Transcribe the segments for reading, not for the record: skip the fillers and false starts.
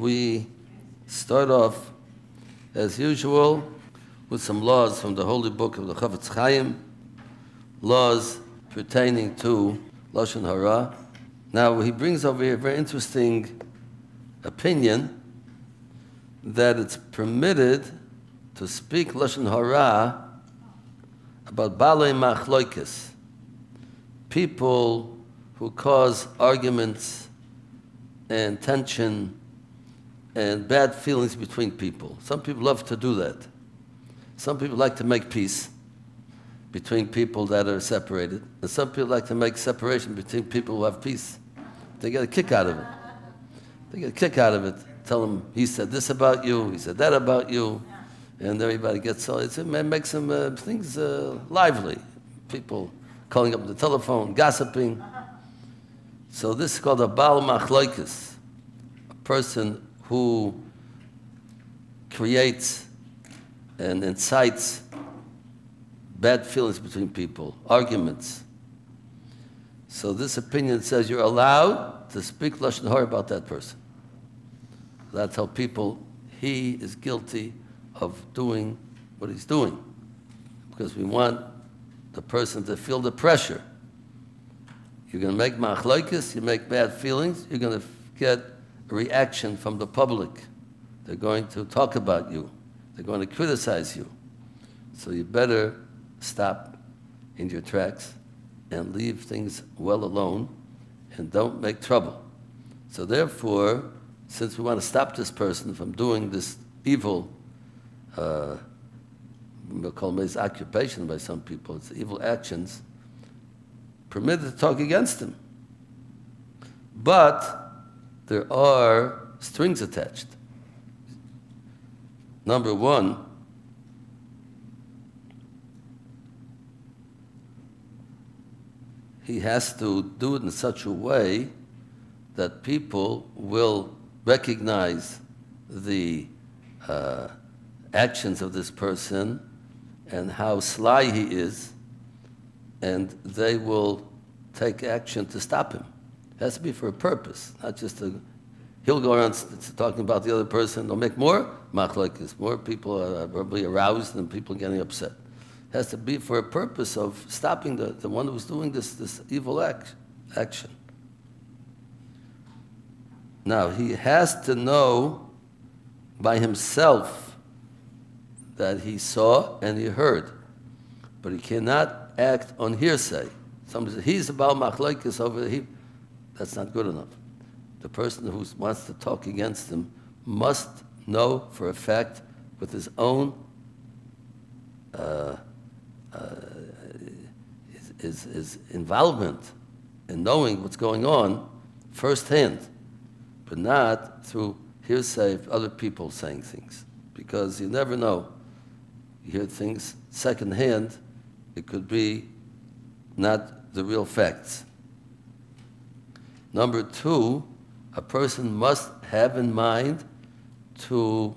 we start off, as usual, with some laws from the holy book of the Rabbi Chaim, laws pertaining to Lashon Hara. Now, he brings over here a very interesting opinion that it's permitted to speak Lashon Hara about Balei Machloikis, people who cause arguments and tension and bad feelings between people. Some people love to do that. Some people like to make peace between people that are separated. And some people like to make separation between people who have peace. They get a kick out of it. They get a kick out of it. Tell them, he said this about you, he said that about you. And everybody gets so, it makes some things lively. People calling up the telephone, gossiping. So this is called a Baal Machloikis, a person who creates and incites bad feelings between people, arguments. So this opinion says you're allowed to speak Lashon Hara about that person. That's how people, he is guilty of doing what he's doing. Because we want the person to feel the pressure. You're going to make machloikis, you make bad feelings, you're going to get a reaction from the public. They're going to talk about you. They're going to criticize you. So you better stop in your tracks and leave things well alone and don't make trouble. So therefore, since we want to stop this person from doing this evil, we'll call it occupation by some people, it's evil actions, permitted to talk against him. But there are strings attached. Number one, he has to do it in such a way that people will recognize the actions of this person and how sly he is, and they will take action to stop him. It has to be for a purpose, not just he'll go around talking about the other person. They'll make more machlokes. More people are probably aroused and people getting upset. It has to be for a purpose of stopping the one who's doing this evil action. Now, he has to know by himself that he saw and he heard, but he cannot act on hearsay. Somebody says, he's about machlokes over there. That's not good enough. The person who wants to talk against him must know for a fact with his own his involvement in knowing what's going on firsthand, but not through hearsay of other people saying things. Because you never know. You hear things secondhand, it could be not the real facts. Number two, a person must have in mind to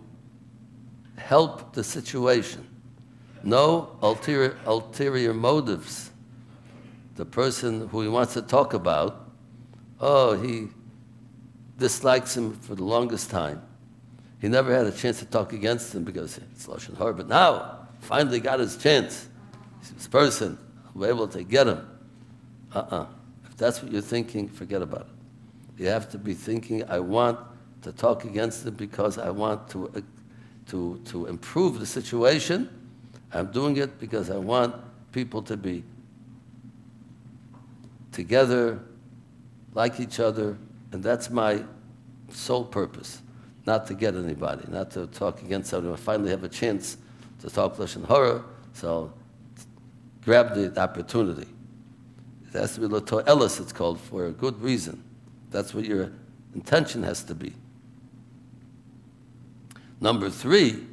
help the situation. No ulterior motives. The person who he wants to talk about, he dislikes him for the longest time. He never had a chance to talk against him because it's Lashon Hara, but now, finally got his chance. This person, I'll be able to get him. If that's what you're thinking, forget about it. You have to be thinking, I want to talk against him because I want to improve the situation. I'm doing it because I want people to be together, like each other, and that's my sole purpose. Not to get anybody, not to talk against somebody. I finally have a chance to talk Lashon Hara, so grab the opportunity. It has to be L'to Elis, it's called, for a good reason. That's what your intention has to be. Number three,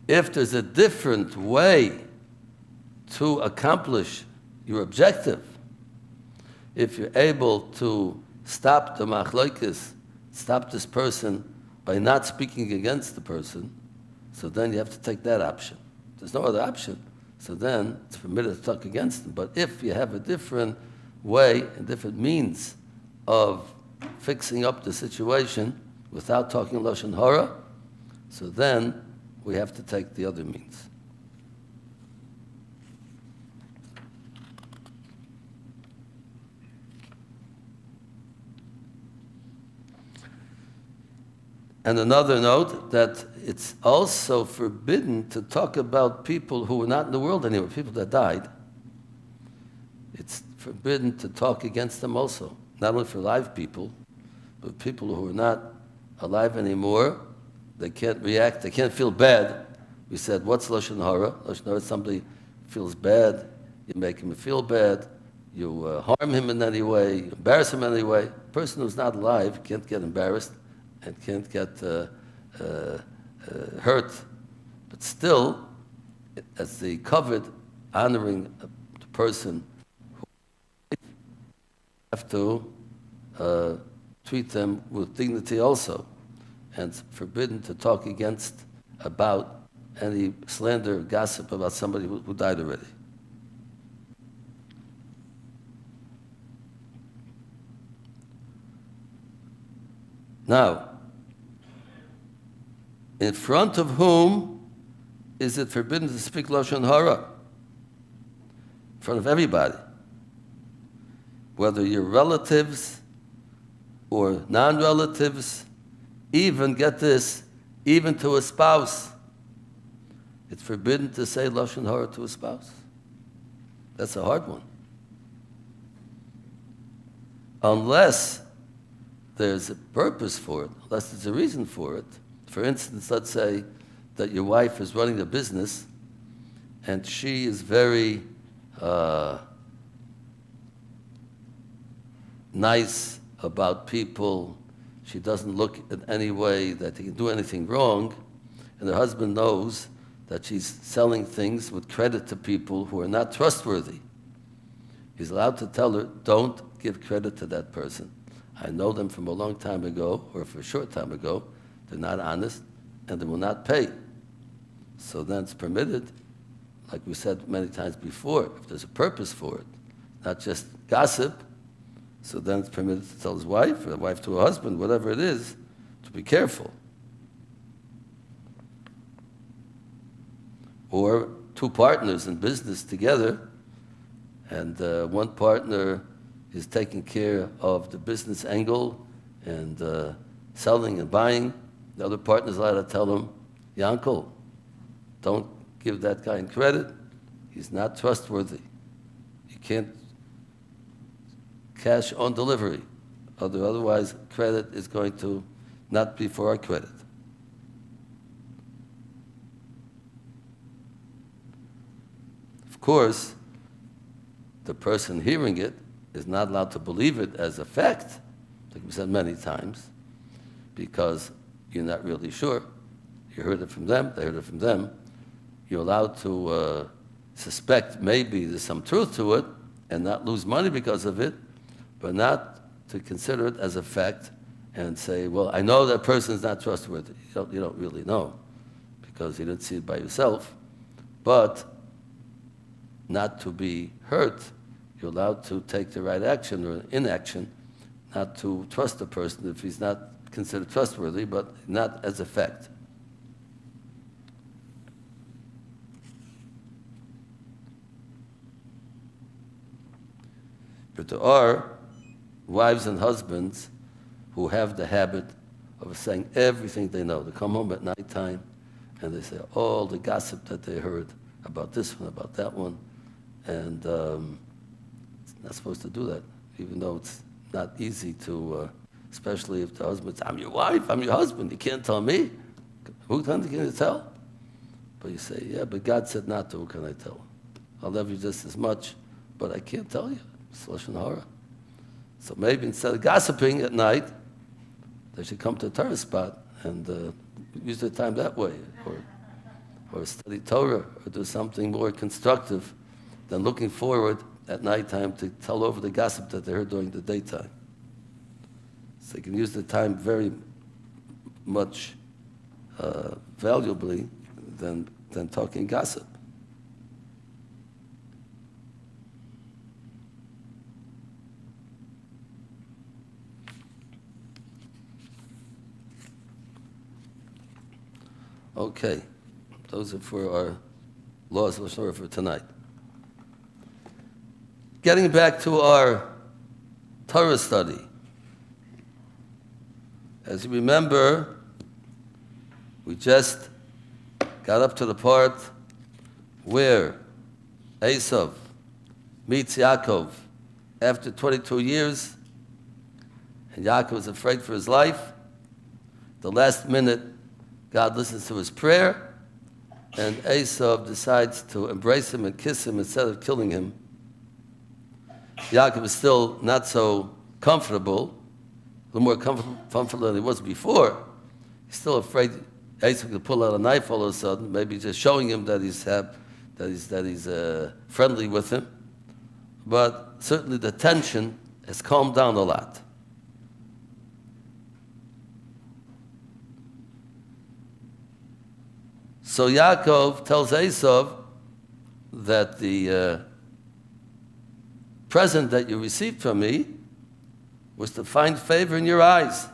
if there's a different way to accomplish your objective, if you're able to stop the machlokes, stop this person by not speaking against the person, so then you have to take that option. There's no other option, so then it's permitted to talk against them. But if you have a different way, a different means of fixing up the situation, without talking Lashon Hara, so then we have to take the other means. And another note, that it's also forbidden to talk about people who are not in the world anymore, people that died. It's forbidden to talk against them also, not only for live people, but people who are not alive anymore. They can't react, they can't feel bad. We said, what's Lashon Hara? Lashon Hara is somebody feels bad, you make him feel bad, you harm him in any way, you embarrass him in any way. A person who's not alive can't get embarrassed and can't get hurt. But still, as the covered, honoring the person, who have to treat them with dignity also. And it's forbidden to talk against, about any slander, gossip about somebody who died already. Now, in front of whom is it forbidden to speak Lashon Hara? In front of everybody. Whether you're relatives or non-relatives, even, get this, even to a spouse. It's forbidden to say Lashon Hara to a spouse. That's a hard one. Unless there's a purpose for it, unless there's a reason for it. For instance, let's say that your wife is running a business and she is very nice about people. She doesn't look in any way that he can do anything wrong, and her husband knows that she's selling things with credit to people who are not trustworthy. He's allowed to tell her, don't give credit to that person. I know them from a long time ago, or for a short time ago. They're not honest, and they will not pay. So then it's permitted, like we said many times before, if there's a purpose for it, not just gossip, so then it's permitted to tell his wife, or the wife to her husband, whatever it is, to be careful. Or two partners in business together, and one partner is taking care of the business angle and selling and buying. The other partner is allowed to tell him, Yankel, don't give that guy credit. He's not trustworthy. You can't cash on delivery. Otherwise, credit is going to not be for our credit. Of course, the person hearing it is not allowed to believe it as a fact, like we said many times, because you're not really sure. You heard it from them, they heard it from them. You're allowed to suspect maybe there's some truth to it and not lose money because of it, but not to consider it as a fact and say, well, I know that person is not trustworthy. You don't really know because you didn't see it by yourself. But not to be hurt, you're allowed to take the right action or inaction, not to trust the person if he's not considered trustworthy, but not as a fact. But there are wives and husbands who have the habit of saying everything they know. They come home at nighttime and they say all the gossip that they heard about this one, about that one, and it's not supposed to do that, even though it's not easy to, especially if the husband says, I'm your wife, I'm your husband, you can't tell me. Who can you tell? But you say, yeah, but God said not to, who can I tell? I'll love you just as much, but I can't tell you. It's Lashon Hara. So maybe instead of gossiping at night, they should come to a Torah spot and use their time that way, or study Torah, or do something more constructive than looking forward at nighttime to tell over the gossip that they heard during the daytime. So they can use the time very much valuably than talking gossip. Okay, those are for our laws of Lashon Hara for tonight. Getting back to our Torah study. As you remember, we just got up to the part where Esav meets Yaakov after 22 years, and Yaakov is afraid for his life. The last minute, God listens to his prayer, and Esav decides to embrace him and kiss him instead of killing him. Yaakov is still not so comfortable, a little more comfortable than he was before. He's still afraid Esav could pull out a knife all of a sudden, maybe just showing him that he's friendly with him. But certainly the tension has calmed down a lot. So Yaakov tells Esav that the present that you received from me was to find favor in your eyes.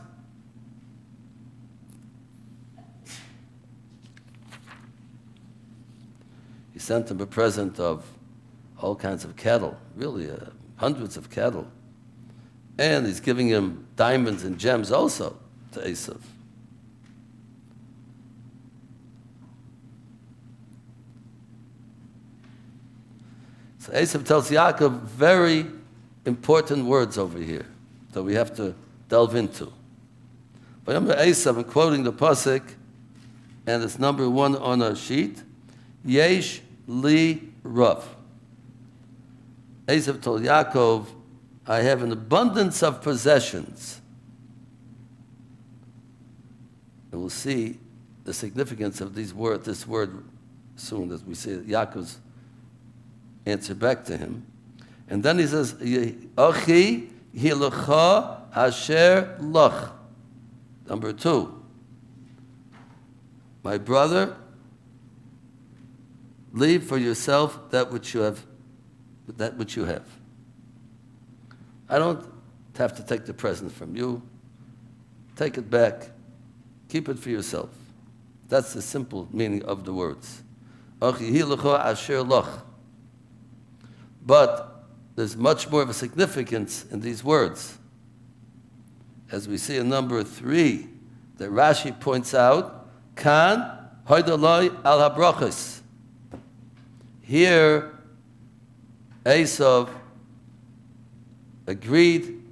He sent him a present of all kinds of cattle, really hundreds of cattle. And he's giving him diamonds and gems also to Esav. So Esav tells Yaakov very important words over here that we have to delve into. But remember Esav, I'm quoting the pasuk, and it's number 1 on our sheet. Yesh li rav. Esav told Yaakov, I have an abundance of possessions. And we'll see the significance of this word soon, as we see Yaakov's answer back to him. And then he says, Achi hilecha asher lach. Number 2, my brother, leave for yourself that which you have. I don't have to take the present from you. Take it back. Keep it for yourself. That's the simple meaning of the words. Achi hilecha asher lach. But there's much more of a significance in these words. As we see in number 3, that Rashi points out, Kan hoidaloi al habrachos. Here, Esav agreed,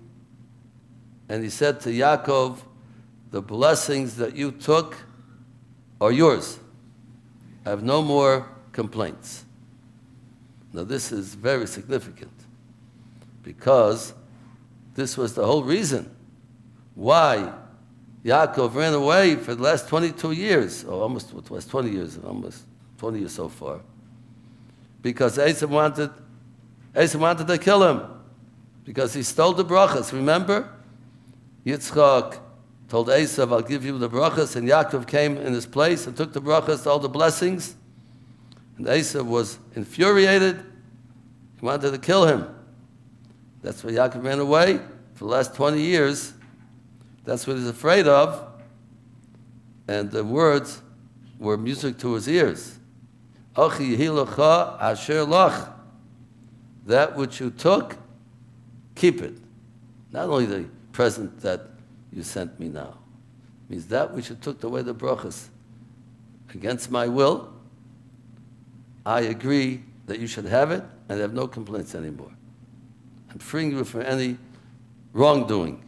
and he said to Yaakov, the blessings that you took are yours. I have no more complaints. Now this is very significant, because this was the whole reason why Yaakov ran away for the last 22 years, or almost 20 years so far, because Esav wanted to kill him, because he stole the brachas. Remember? Yitzchak told Esav, I'll give you the brachas, and Yaakov came in his place and took the brachas, all the blessings. And Esav was infuriated. He wanted to kill him. That's why Yaakov ran away for the last 20 years. That's what he's afraid of. And the words were music to his ears. Achi hilecha asher lach. That which you took, keep it. Not only the present that you sent me now. It means that which you took away the brachas against my will, I agree that you should have it, and I have no complaints anymore. I'm freeing you from any wrongdoing.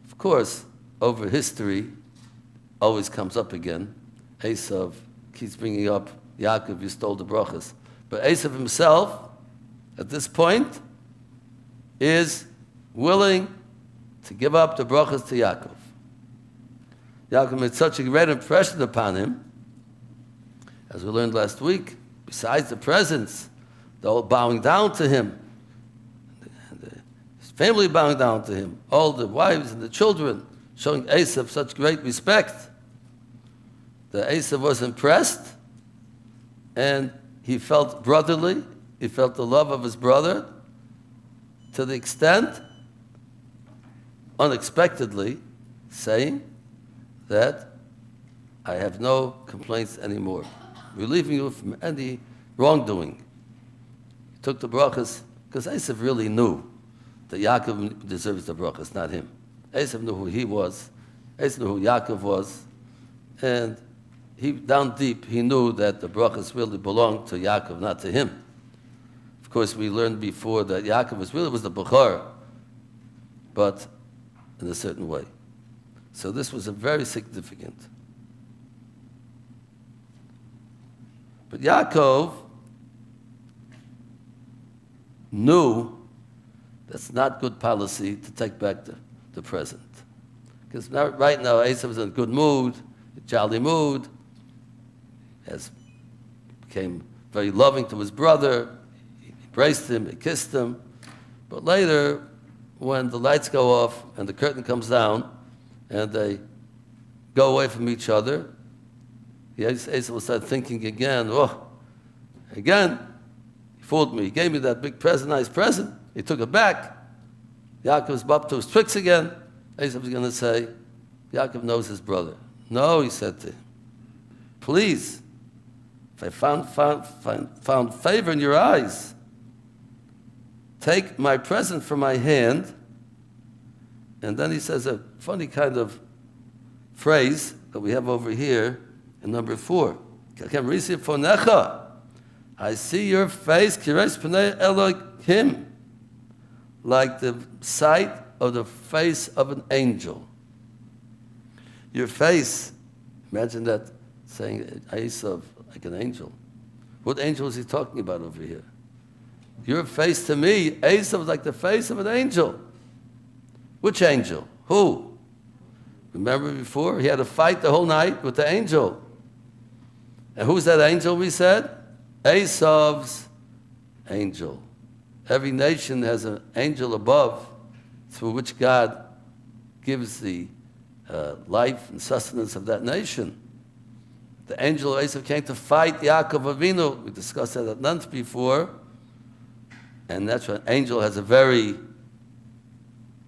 Of course, over history, always comes up again. Esav keeps bringing up, Yaakov, you stole the brachas. But Esav himself, at this point, is willing to give up the brachas to Yaakov. Yaakov made such a great impression upon him, as we learned last week, besides the presents, the whole bowing down to him, and his family bowing down to him, all the wives and the children showing Esav such great respect, that Esav was impressed, and he felt brotherly, he felt the love of his brother, to the extent, unexpectedly, saying that I have no complaints anymore. Relieving you from any wrongdoing. He took the brachas, because Esav really knew that Yaakov deserves the brachas, not him. Esav knew who he was. Esav knew who Yaakov was. And he, down deep, he knew that the brachas really belonged to Yaakov, not to him. Of course, we learned before that Yaakov was the Bechor, but in a certain way. So this was a very significant. But Yaakov knew that's not good policy to take back the present. Because right now, Esav was in a good mood, a jolly mood, became very loving to his brother, he embraced him, he kissed him. But later, when the lights go off and the curtain comes down and they go away from each other, Esav will start thinking again, again, he fooled me. He gave me that big present, nice present. He took it back. Yaakov's up to his tricks again. Esav's going to say, Yaakov knows his brother. No, he said to him, please, if I found favor in your eyes, take my present from my hand. And then he says a funny kind of phrase that we have over here in number 4. I see your face, like the sight of the face of an angel. Your face, imagine that saying Esav like an angel. What angel is he talking about over here? Your face to me, Esav, is like the face of an angel. Which angel? Who? Remember before? He had a fight the whole night with the angel. And who's that angel we said? Esav's angel. Every nation has an angel above through which God gives the life and sustenance of that nation. The angel of Esav came to fight Yaakov Avinu. We discussed that at length before. And that's why an angel has a very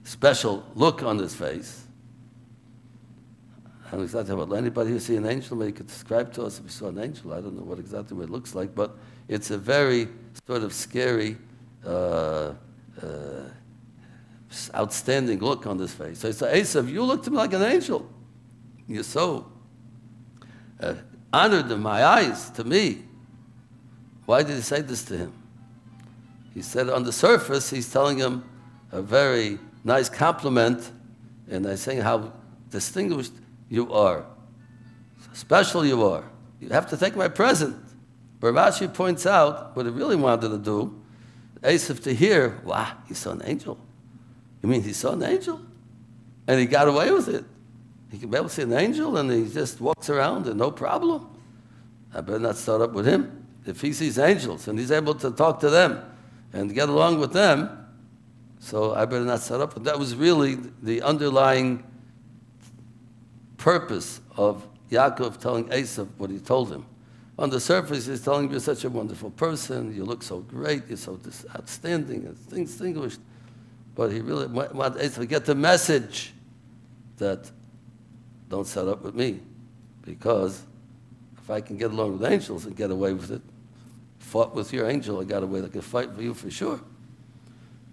special look on his face. I don't know exactly what anybody who see an angel, maybe could describe to us if we saw an angel. I don't know what exactly what it looks like, but it's a very sort of scary, outstanding look on his face. So he said, Esav, you look to me like an angel. You're so honored in my eyes to me. Why did he say this to him? He said on the surface, he's telling him a very nice compliment, and they're saying how distinguished you are, so special you are. You have to take my present. But Rashi points out what he really wanted to do, Esav to hear, wow, he saw an angel. You mean he saw an angel? And he got away with it. He can be able to see an angel and he just walks around and no problem. I better not start up with him. If he sees angels and he's able to talk to them and get along with them, so I better not start up. But that was really the underlying purpose of Yaakov telling Esav what he told him. On the surface, he's telling him, you're such a wonderful person, you look so great, you're so outstanding and distinguished. But he really wanted Esav to get the message that don't set up with me, because if I can get along with angels and get away with it, fought with your angel, I got away, I can fight for you for sure.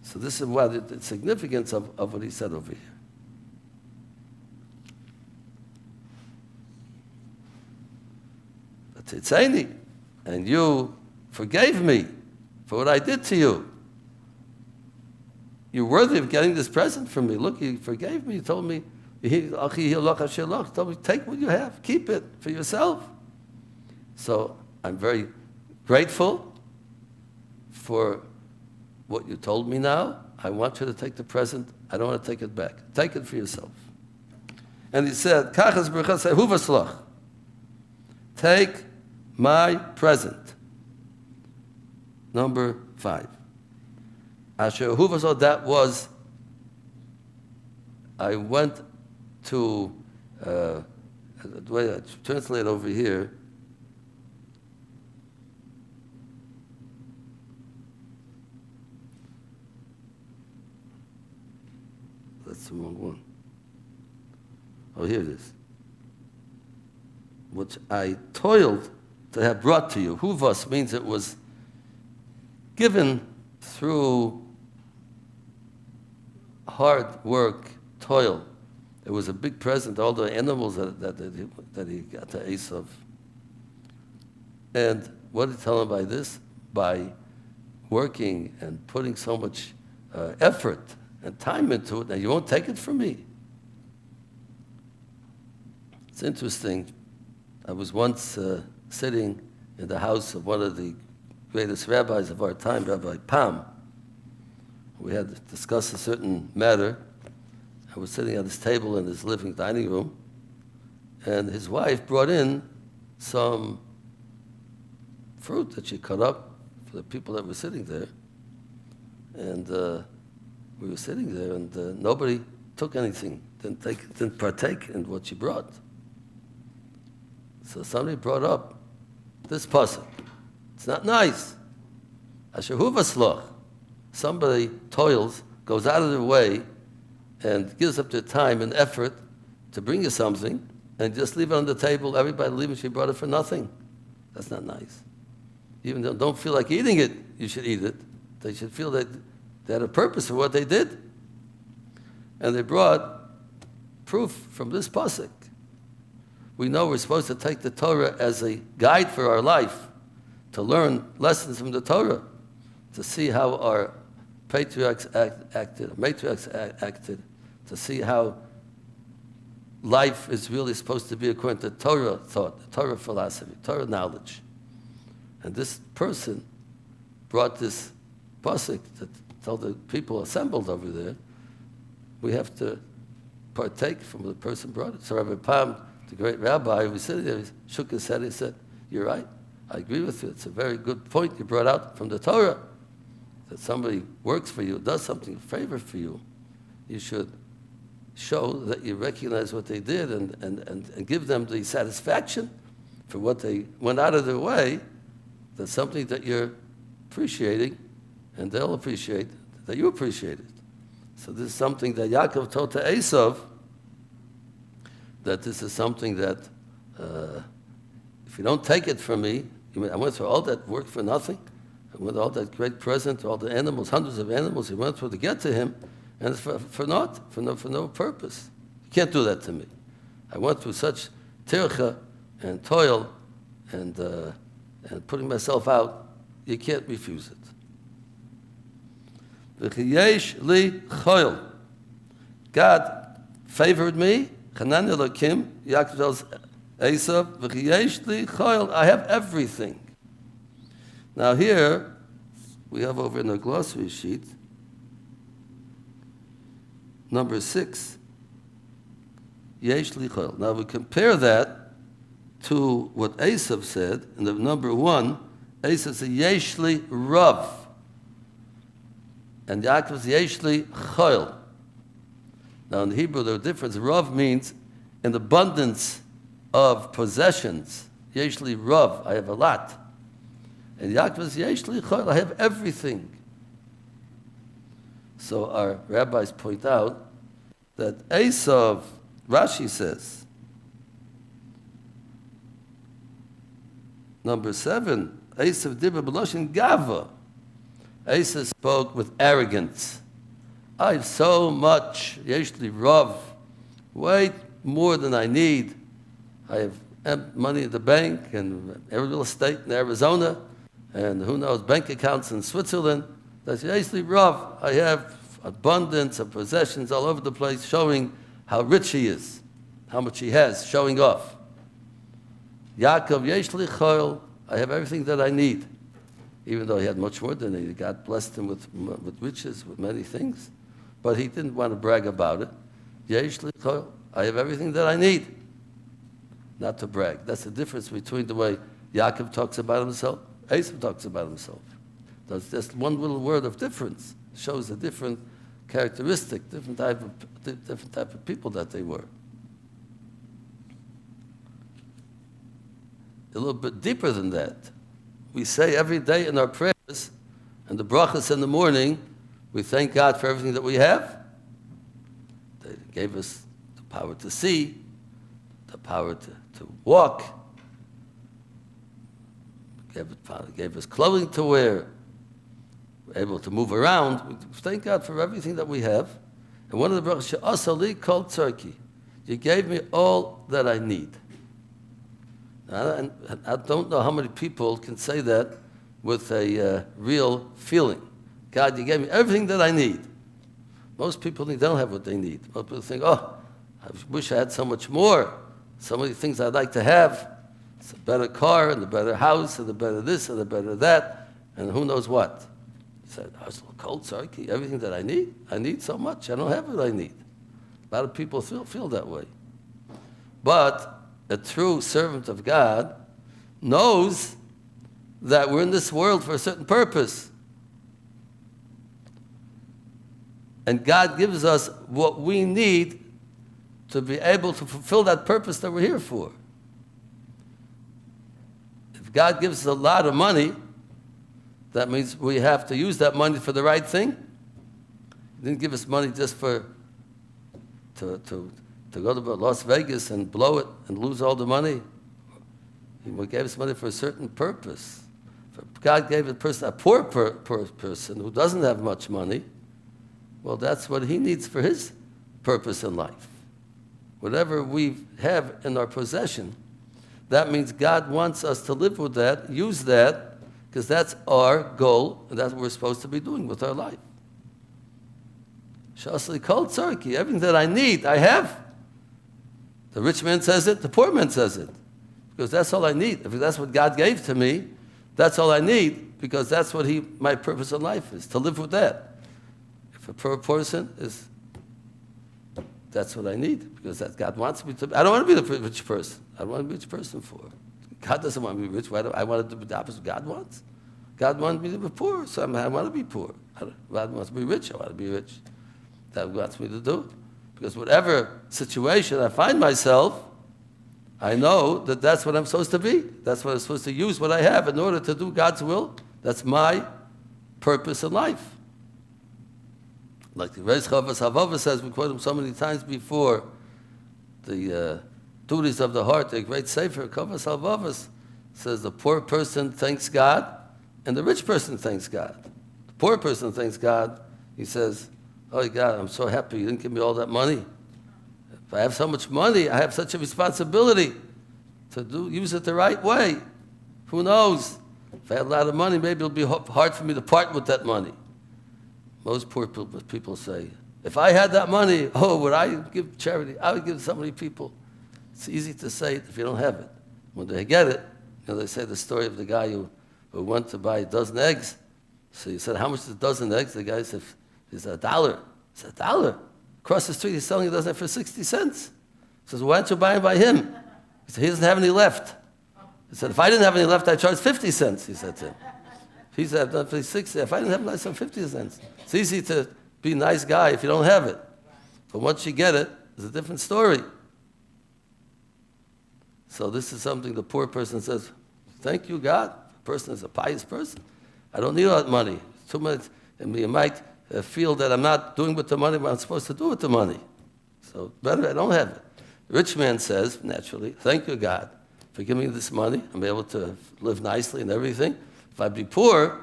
So this is what the significance of what he said over here. Tzitzeni, and you forgave me for what I did to you. You're worthy of getting this present from me. Look, you forgave me. You told me, you told me, take what you have, keep it for yourself. So I'm very grateful for what you told me now. I want you to take the present. I don't want to take it back. Take it for yourself. And he said, take my present. Number 5. Asher Huvasol, that was, I went to, the way I translate over here, that's the wrong one. Oh, here it is. which I toiled to have brought to you. Huvas means it was given through hard work, toil. It was a big present, all the animals that he got to Esav. And what did he tell him by this? By working and putting so much effort and time into it, and you won't take it from me. It's interesting. I was once sitting in the house of one of the greatest rabbis of our time, Rabbi Pam. We had to discuss a certain matter. I was sitting at his table in his living dining room, and his wife brought in some fruit that she cut up for the people that were sitting there. And we were sitting there, and nobody took anything, didn't partake in what she brought. So somebody brought up this pasuk. It's not nice. Asher hu v'sloch. Somebody toils, goes out of their way, and gives up their time and effort to bring you something, and just leave it on the table. Everybody leaving, she brought it for nothing. That's not nice. Even though don't feel like eating it, you should eat it. They should feel that they had a purpose for what they did. And they brought proof from this pasuk. We know we're supposed to take the Torah as a guide for our life, to learn lessons from the Torah, to see how our patriarchs acted, matriarchs acted, to see how life is really supposed to be according to Torah thought, Torah philosophy, Torah knowledge. And this person brought this pasuk to tell the people assembled over there, we have to partake from the person brought it. So Rabbi Pam, the great rabbi who was sitting there, he shook his head, he said, "You're right, I agree with you. It's a very good point you brought out from the Torah, that somebody works for you, does something, a favor for you. You should show that you recognize what they did and give them the satisfaction for what they went out of their way. That's something that you're appreciating, and they'll appreciate that you appreciate it." So this is something that Yaakov told to Esav, that this is something that if you don't take it from me, I went through all that work for nothing. I went all that great present, all the animals, hundreds of animals he went through to get to him, and it's for no purpose. You can't do that to me. I went through such tircha and toil and putting myself out. You can't refuse it. V'chiyesh li choil. God favored me. Chanan Elokim. Yaakov tells Esav, v'chiyesh li choil. I have everything. Now here, we have over in the glossary sheet, number 6, yesh li choil. Now we compare that to what Esav said in the number 1. Esav said yesh li rav, and Yaakov says yesh li choil. Now in Hebrew, the difference. Rav means an abundance of possessions. Yesh li rav, I have a lot. And Yaakov says yesh li choil, I have everything. So our rabbis point out that Esav, Rashi says, number 7, Esav dibber b'loshin gava. Esav spoke with arrogance. I have so much, yesh li rav, way more than I need. I have money in the bank and real estate in Arizona, and who knows, bank accounts in Switzerland. That's yesh li rav. I have abundance of possessions all over the place, showing how rich he is, how much he has, showing off. Yaakov yesh li choil. I have everything that I need. Even though he had much more than he needed. God blessed him with riches, with many things. But he didn't want to brag about it. Yesh li choil. I have everything that I need. Not to brag. That's the difference between the way Yaakov talks about himself, Esav talks about himself. That's just one little word of difference. Shows a different characteristic, different type of people that they were. A little bit deeper than that. We say every day in our prayers and the brachas in the morning, we thank God for everything that we have. They gave us the power to see, the power to walk, gave us clothing to wear, we're able to move around. We thank God for everything that we have. And one of the brachas, she'asa li kol tzarki. You gave me all that I need. I don't know how many people can say that with a real feeling. God, you gave me everything that I need. Most people think they don't have what they need. Most people think, oh, I wish I had so much more. So many things I'd like to have. It's a better car, and a better house, and a better this, and a better that, and who knows what. He said, I was a little cold, sorry, everything that I need so much. I don't have what I need. A lot of people feel that way. But a true servant of God knows that we're in this world for a certain purpose. And God gives us what we need to be able to fulfill that purpose that we're here for. If God gives us a lot of money, that means we have to use that money for the right thing. He didn't give us money just to go to Las Vegas and blow it and lose all the money. He gave us money for a certain purpose. If God gave a poor person who doesn't have much money, well, that's what he needs for his purpose in life. Whatever we have in our possession, that means God wants us to live with that, use that, because that's our goal, and that's what we're supposed to be doing with our life. Shasli kol tzarki, everything that I need, I have. The rich man says it, the poor man says it, because that's all I need. If that's what God gave to me, that's all I need, because that's what my purpose in life is, to live with that. If a poor person is, that's what I need, because that God wants me to be. I don't want to be the rich person. I don't want to be a rich person for. God doesn't want me to be rich. Why do I want to do the opposite God wants? God wants me to be poor, so I want to be poor. God wants me to be rich. I want to be rich. That wants me to do. Because whatever situation I find myself, I know that that's what I'm supposed to be. That's what I'm supposed to use what I have in order to do God's will. That's my purpose in life. Like the Reis Chavas Havava says, we quote him so many times before, the duties of the heart, the great Sefer, Chavas Havavas, says the poor person thanks God and the rich person thanks God. The poor person thanks God. He says, oh God, I'm so happy you didn't give me all that money. If I have so much money, I have such a responsibility to use it the right way. Who knows? If I had a lot of money, maybe it'll be hard for me to part with that money. Most poor people say, if I had that money, would I give charity? I would give to so many people. It's easy to say it if you don't have it. When they get it, they say the story of the guy who went to buy a dozen eggs. So he said, how much is a dozen eggs? The guy said, it's $1. It's $1. Across the street, he's selling a dozen for 60 cents. He says, why don't you buy it by him? He said, he doesn't have any left. He said, if I didn't have any left, I'd charge 50 cents, he said to him. He said, I've done for 60. If I didn't have it, I'd sell 50 cents. It's easy to be a nice guy if you don't have it. But once you get it, it's a different story. So this is something the poor person says, thank you, God. The person is a pious person. I don't need all that money. Too much, and you might feel that I'm not doing with the money what I'm supposed to do with the money. So better I don't have it. The rich man says, naturally, thank you, God, for giving me this money. I'm able to live nicely and everything. If I'd be poor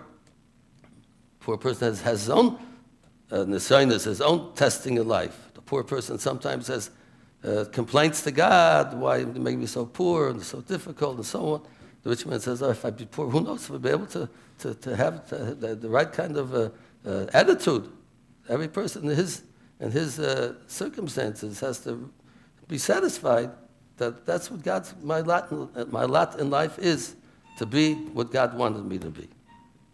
person has his own nisyonos, his own testing in life. The poor person sometimes has complaints to God, why you make me so poor and so difficult and so on. The rich man says, if I'd be poor, who knows if I'd be able to have the right kind of attitude. Every person in his circumstances has to be satisfied that that's what my lot in life is, to be what God wanted me to be.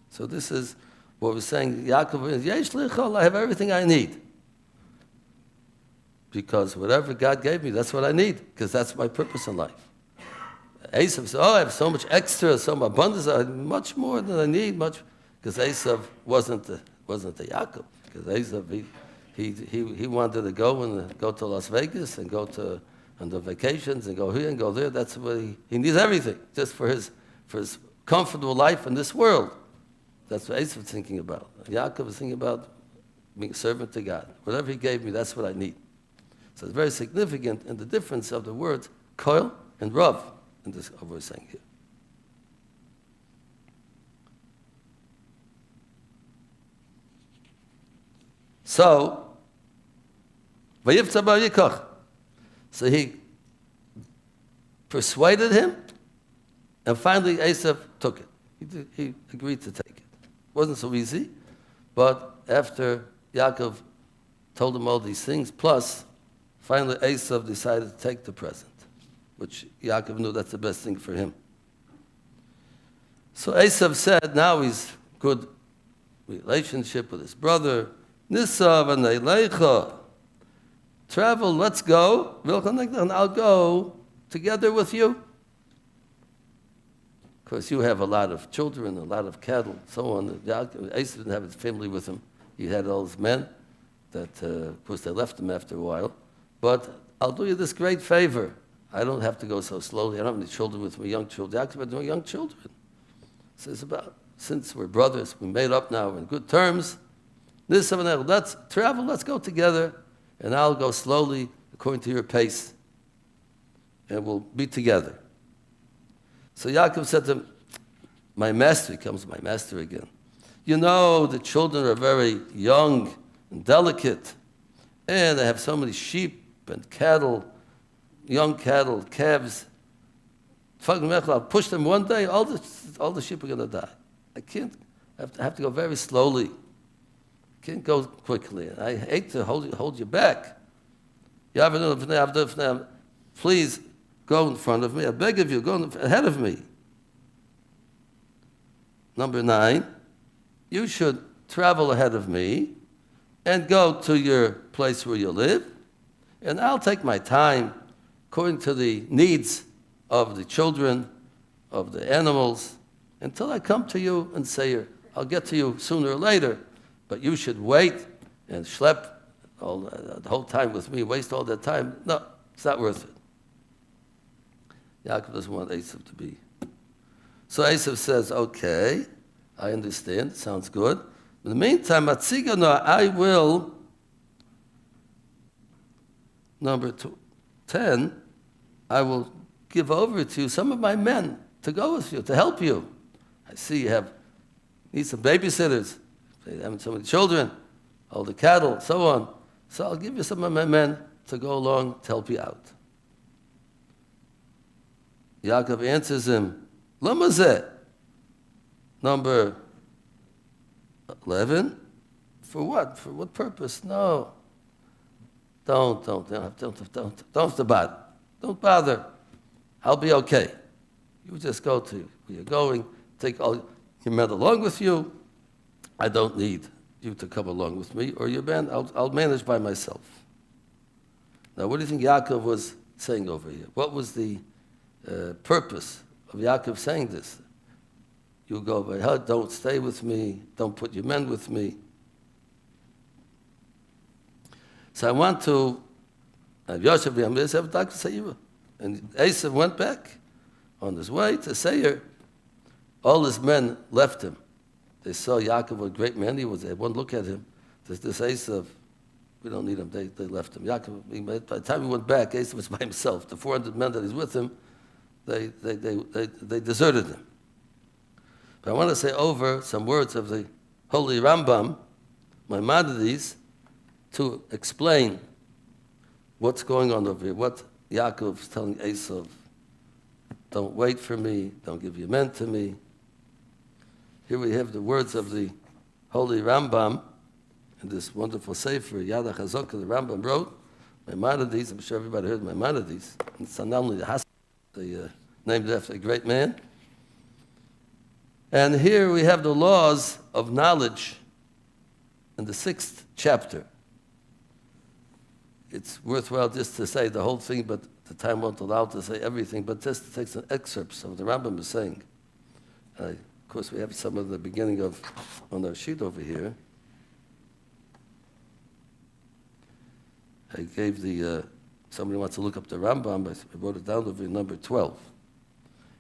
So this is what we're saying. Yaakov is, I have everything I need. Because whatever God gave me, that's what I need, because that's my purpose in life. Esav said, I have so much extra, so much abundance, I have much more than I need, because Esav wasn't the Yaakov. Because Esav, he wanted to go to Las Vegas and go on the vacations and go here and go there. That's what he needs everything, just for his comfortable life in this world. That's what Esav is thinking about. Yaakov is thinking about being a servant to God. Whatever he gave me, that's what I need. So it's very significant in the difference of the words koil and rav in this what we're saying here. So, so he persuaded him, and finally Esav took it. He agreed to take it. It wasn't so easy, but after Yaakov told him all these things, plus finally Esav decided to take the present, which Yaakov knew that's the best thing for him. So Esav said, now he's good relationship with his brother. Nisav and Eilecha. Travel, let's go. And I'll go together with you. Of course, you have a lot of children, a lot of cattle, so on. Esav didn't have his family with him. He had all his men that, of course, they left him after a while. But I'll do you this great favor. I don't have to go so slowly. I don't have any children with me, young children. Yaakov had no young children. Says about, since we're brothers, we made up now, we're in good terms. Let's travel, let's go together, and I'll go slowly according to your pace, and we'll be together. So Yaakov said to him, my master, he comes my master again. You know, the children are very young and delicate, and they have so many sheep and cattle, young cattle, calves. I'll push them one day, all the sheep are going to die. I can't, I have to go very slowly. I can't go quickly. I hate to hold you back. Please go in front of me. I beg of you, go ahead of me. Number 9, you should travel ahead of me and go to your place where you live, and I'll take my time according to the needs of the children, of the animals, until I come to you and say, I'll get to you sooner or later, but you should wait and schlep the whole time with me, waste all that time. No, it's not worth it. Yaakov doesn't want Esav to be. So Esav says, okay, I understand, sounds good. In the meantime, I will, number 10, I will give over to you some of my men to go with you, to help you. I see you need some babysitters, they have so many children, all the cattle, so on. So I'll give you some of my men to go along to help you out. Yaakov answers him, Lama zeh. Number 11, for what? For what purpose? No. Don't bother. Don't bother. I'll be okay. You just go to where you're going, take all your men along with you. I don't need you to come along with me or your men. I'll manage by myself. Now, what do you think Yaakov was saying over here? What was the purpose of Yaakov saying this? You go by her, don't stay with me, don't put your men with me. So I want to Yosef have Dr. Seir. And Esav went back on his way to Seir. All his men left him. They saw Yaakov, what a great man he was. They had one look at him. This Esav, we don't need him. They left him. Yaakov, by the time he went back, Esav was by himself. The 400 men that he's with him, they deserted him. But I want to say over some words of the holy Rambam, Maimonides, to explain what's going on over here. What Yaakov's telling Esav, don't wait for me, don't give your men to me. Here we have the words of the holy Rambam in this wonderful sefer, Yad HaChazaka, the Rambam wrote, Maimonides, I'm sure everybody heard Maimonides, it's not only the hospital, they named it after a great man. And here we have the laws of knowledge in the 6th chapter. It's worthwhile just to say the whole thing, but the time won't allow to say everything, but just to take some excerpts of what the Rambam is saying. Of course, we have some of the beginning of on our sheet over here. I gave somebody wants to look up the Rambam, I wrote it down over number 12.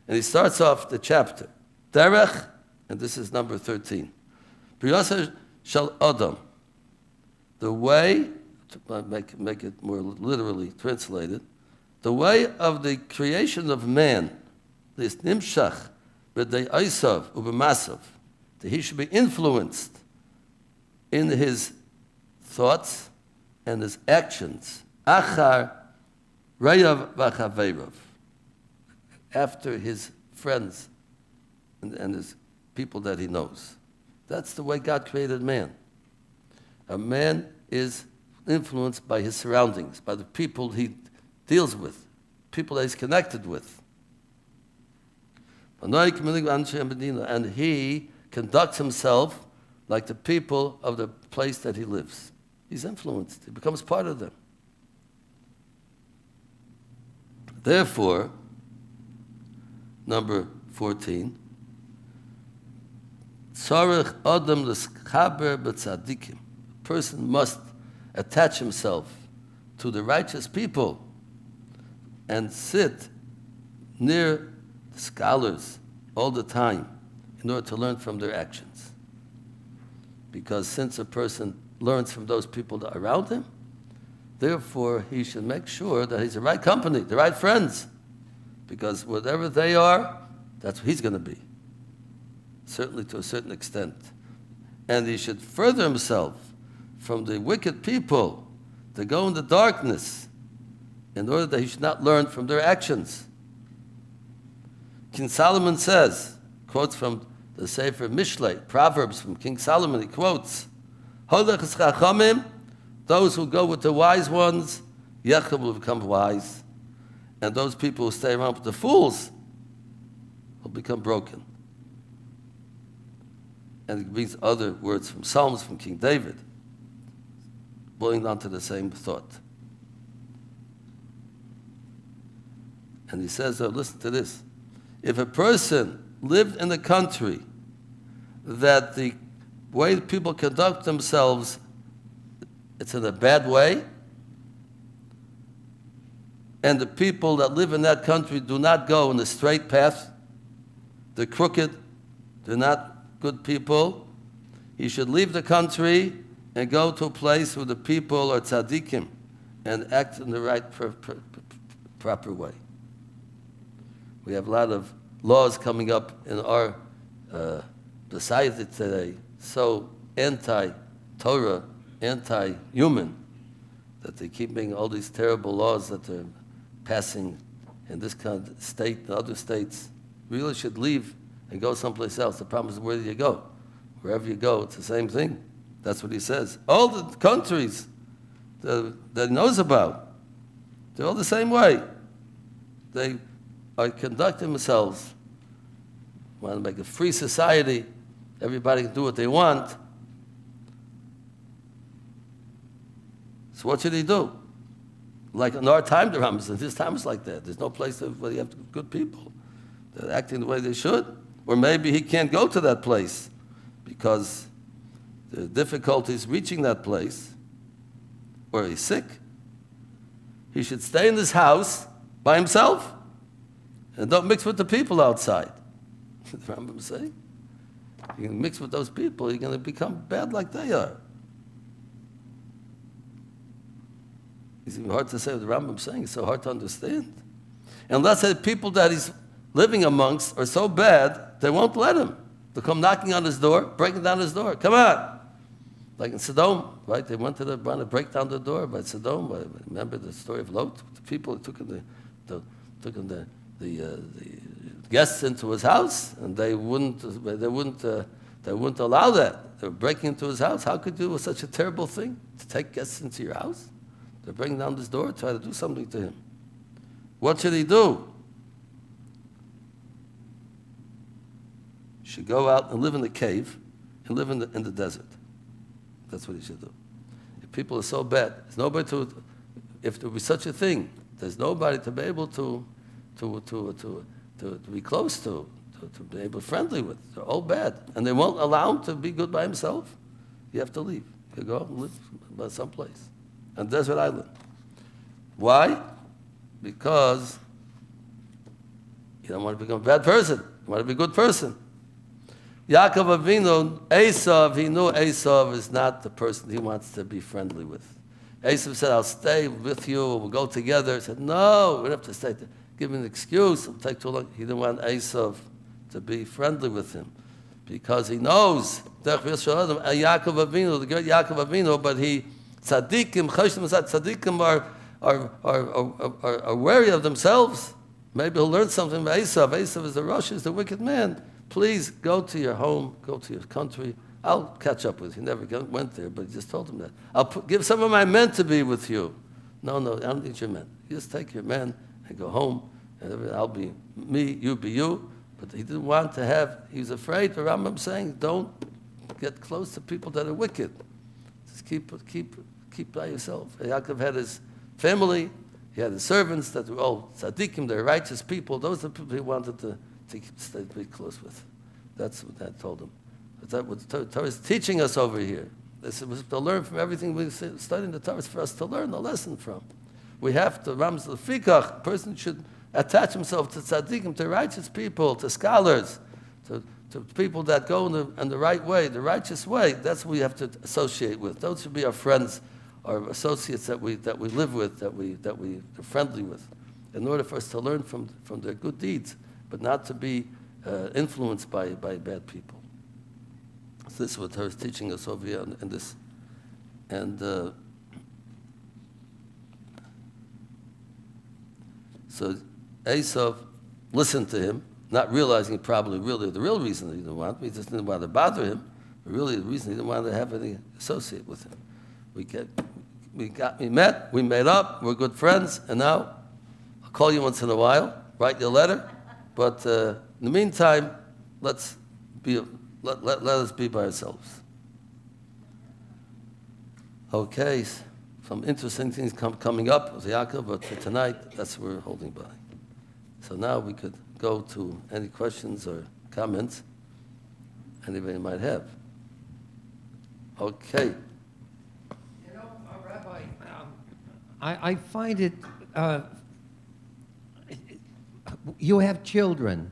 And he starts off the chapter. Derech, and this is number 13. Priyasa shall Adam. The way, to make it more literally translated, the way of the creation of man, this nimshach, b'dei Eisav u'b'masav, that he should be influenced in his thoughts and his actions. Achar Rayav Vachaveirav. After his friends and his people that he knows. That's the way God created man. A man is influenced by his surroundings, by the people he deals with, people that he's connected with. And he conducts himself like the people of the place that he lives. He's influenced. He becomes part of them. Therefore, number 14, Tzarech Adam l'schaber b'tzadikim. A person must attach himself to the righteous people and sit near the scholars all the time in order to learn from their actions. Because since a person learns from those people that are around him, therefore he should make sure that he's the right company, the right friends. Because whatever they are, that's what he's going to be. Certainly to a certain extent. And he should further himself from the wicked people that go in the darkness in order that he should not learn from their actions. King Solomon says, quotes from the Sefer Mishlei, Proverbs from King Solomon, he quotes, Holech chachamim, those who go with the wise ones, Yechim will become wise. And those people who stay around with the fools will become broken. And it brings other words from Psalms from King David, boiling down to the same thought. And he says, listen to this. If a person lived in a country that the way people conduct themselves, it's in a bad way, and the people that live in that country do not go in the straight path, they're crooked, they're not good people, he should leave the country and go to a place where the people are tzaddikim and act in the right proper way. We have a lot of laws coming up in our society today, so anti-Torah, anti-human, that they keep making all these terrible laws that they're passing in this kind of state and other states. We really should leave and go someplace else. The problem is, where do you go? Wherever you go, it's the same thing. That's what he says. All the countries that he knows about, they're all the same way. They are conducting themselves. Want to make a free society. Everybody can do what they want. So what should he do? Like in our time, the Rambam says, this time is like that. There's no place where you have good people that are acting the way they should. Or maybe he can't go to that place because there are difficulties reaching that place, or he's sick. He should stay in his house by himself and don't mix with the people outside. The Rambam say, you can mix with those people, you're going to become bad like they are. It's even hard to say what the Rambam is saying. It's so hard to understand. And let's say the people that he's living amongst are so bad, they won't let him. They'll come knocking on his door, breaking down his door. Come on. Like in Sodom, right? They wanted to break down the door by Sodom. Remember the story of Lot? The people who took the guests into his house, and they wouldn't allow that. They were breaking into his house. How could you do such a terrible thing, to take guests into your house? They're breaking down this door, try to do something to him. What should he do? He should go out and live in the cave and live in the desert. That's what he should do. If people are so bad, there's nobody to, if there be such a thing, there's nobody to be able to be close to be able to be friendly with. They're all bad. And they won't allow him to be good by himself. You have to leave. You go and live someplace. On desert island. Why? Because you don't want to become a bad person. You want to be a good person. Yaakov Avinu, Esav, he knew Esav is not the person he wants to be friendly with. Esav said, I'll stay with you, we'll go together. He said, no, we don't have to stay. Give me an excuse, it'll take too long. He didn't want Esav to be friendly with him because he knows Yaakov Avinu, the great Yaakov Avinu, but he tzaddikim, tzaddikim are wary of themselves. Maybe he'll learn something from Esav. Esav is the Rosh, is the wicked man. Please go to your home, go to your country. I'll catch up with you. He never went there, but he just told him that. I'll give some of my men to be with you. No, I don't need your men. You just take your men and go home, and I'll be me, you be you. But he didn't want to have, he was afraid. The Rambam saying, don't get close to people that are wicked. Just keep by yourself. Yaakov had his family, he had his servants that were all tzaddikim, they're righteous people. Those are the people he wanted to be close with. That's what that told him. But that what the Torah is teaching us over here. This was to learn from everything we study in the Torah. It's for us to learn a lesson from. We have to, Rams Lefikach, a person should attach himself to tzaddikim, to righteous people, to scholars, to people that go in the right way, the righteous way. That's what we have to associate with. Those should be our friends, our associates that we live with, that we are friendly with, in order for us to learn from their good deeds, but not to be influenced by bad people. So this is what Torah is teaching us over here in this. And so Esav listened to him, not realizing probably really the real reason that he didn't want him. He just didn't want to bother him. But really the reason he didn't want to have any associate with him. We met, we made up, we're good friends, and now I'll call you once in a while, write you a letter, but in the meantime, let us be by ourselves. Okay, some interesting things coming up with Yaakov, but for tonight, that's what we're holding by. So now we could go to any questions or comments anybody might have. Okay. Rabbi, I find it, you have children.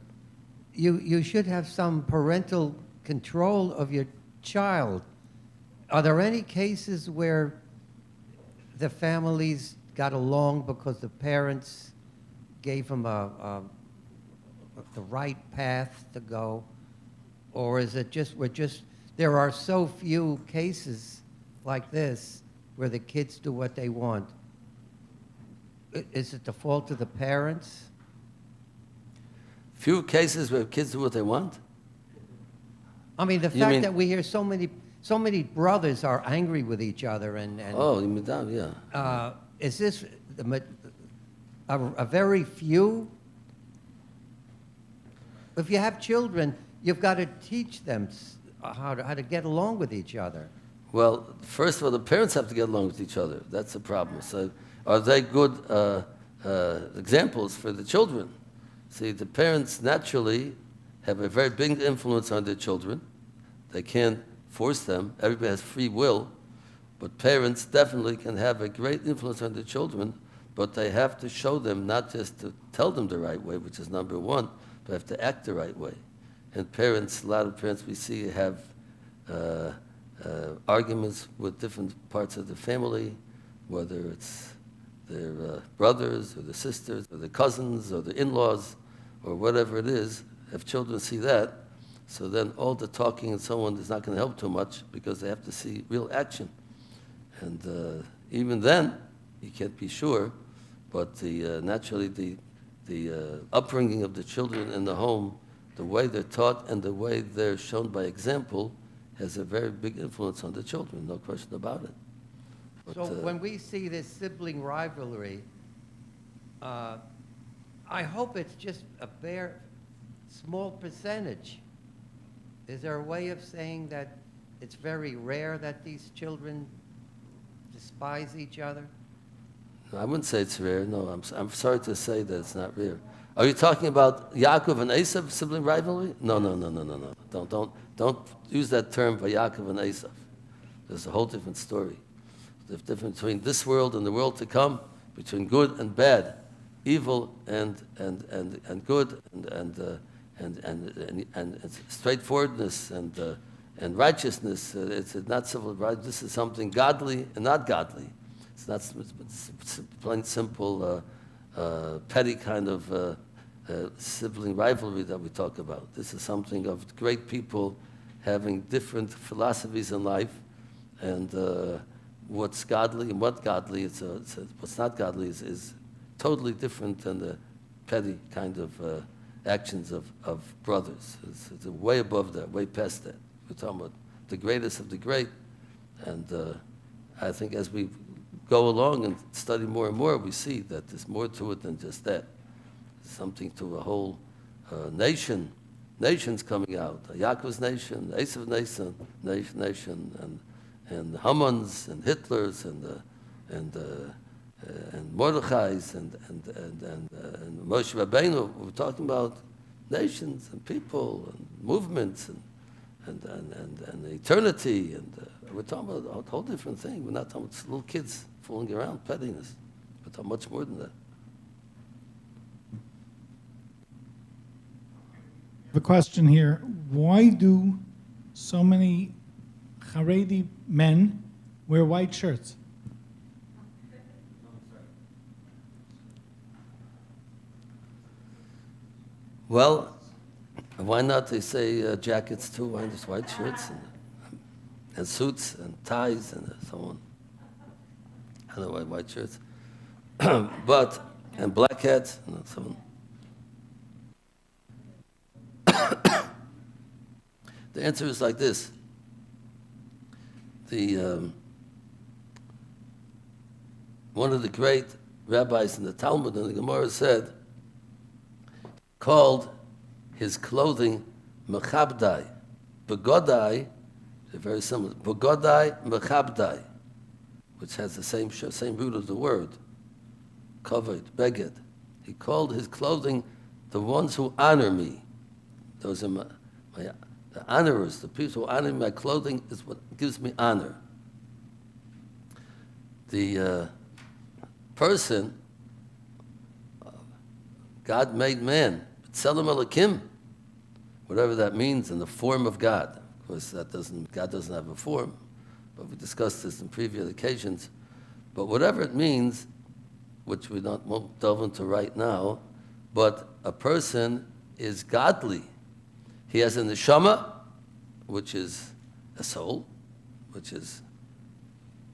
You should have some parental control of your child. Are there any cases where the families got along because the parents gave them the right path to go? Or is it there are so few cases like this where the kids do what they want? Is it the fault of the parents? Few cases where kids do what they want? I mean, the fact that we hear so many brothers are angry with each other and oh, you mean that, yeah. Is this a very few? If you have children, you've got to teach them how to get along with each other. Well, first of all, the parents have to get along with each other. That's the problem. So are they good examples for the children? See, the parents naturally have a very big influence on their children. They can't force them. Everybody has free will. But parents definitely can have a great influence on their children, but they have to show them, not just to tell them the right way, which is number one, but have to act the right way. And parents, a lot of parents we see have arguments with different parts of the family, whether it's their brothers or their sisters or their cousins or their in-laws or whatever it is. If children see that, so then all the talking and so on is not going to help too much because they have to see real action. And even then, you can't be sure, but naturally the upbringing of the children in the home, the way they're taught and the way they're shown by example has a very big influence on the children, no question about it. But, so when we see this sibling rivalry, I hope it's just a bare, small percentage. Is there a way of saying that it's very rare that these children despise each other? No, I wouldn't say it's rare. No, I'm sorry to say that it's not rare. Are you talking about Yaakov and Esav sibling rivalry? No. Don't use that term for Yaakov and Esav. There's a whole different story. There's a difference between this world and the world to come, between good and bad, evil and good, and straightforwardness and righteousness. It's not civil right. This is something godly and not godly. It's not it's plain simple, petty kind of sibling rivalry that we talk about. This is something of great people having different philosophies in life and what's godly and what's godly, what's not godly is totally different than the petty kind of actions of brothers. It's way above that, way past that. We're talking about the greatest of the great. And I think as we go along and study more and more, we see that there's more to it than just that. Something to a whole nations coming out. Yaakov's nation, Esav's nation, and Haman's and Hitler's and Mordechai's and Moshe Rabbeinu. We're talking about nations and people and movements and eternity, and we're talking about a whole different thing. We're not talking about little kids fooling around, pettiness. We're talking much more than that. I have a question here. Why do so many Haredi men wear white shirts? Well, why not? They say jackets too. Why just white shirts and suits and ties and so on. I don't know why white shirts, and black hats and so on. The answer is like this. One of the great rabbis in the Talmud and the Gemara said, called his clothing mechabdai. Begodai, they're very similar. Begodai mechabdai, which has the same root of the word, covered, beged. He called his clothing the ones who honor me. Those are the honorers, the people who honor my clothing is what gives me honor. The person, God made man, Tselem Elokim, whatever that means, in the form of God. Of course, God doesn't have a form, but we discussed this in previous occasions. But whatever it means, which we won't delve into right now, but a person is godly. He has a neshama, which is a soul, which is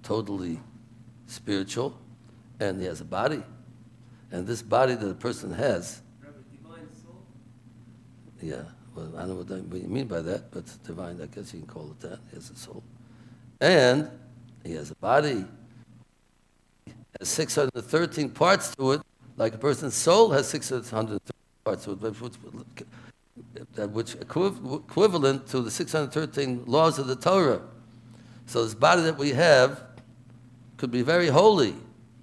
totally spiritual, and he has a body. And this body that a person has, Divine soul? yeah, well, I don't know what you mean by that, but divine, I guess you can call it that. He has a soul. And he has a body. It has 613 parts to it, like a person's soul has 613 parts to it, which equivalent to the 613 laws of the Torah. So this body that we have could be very holy.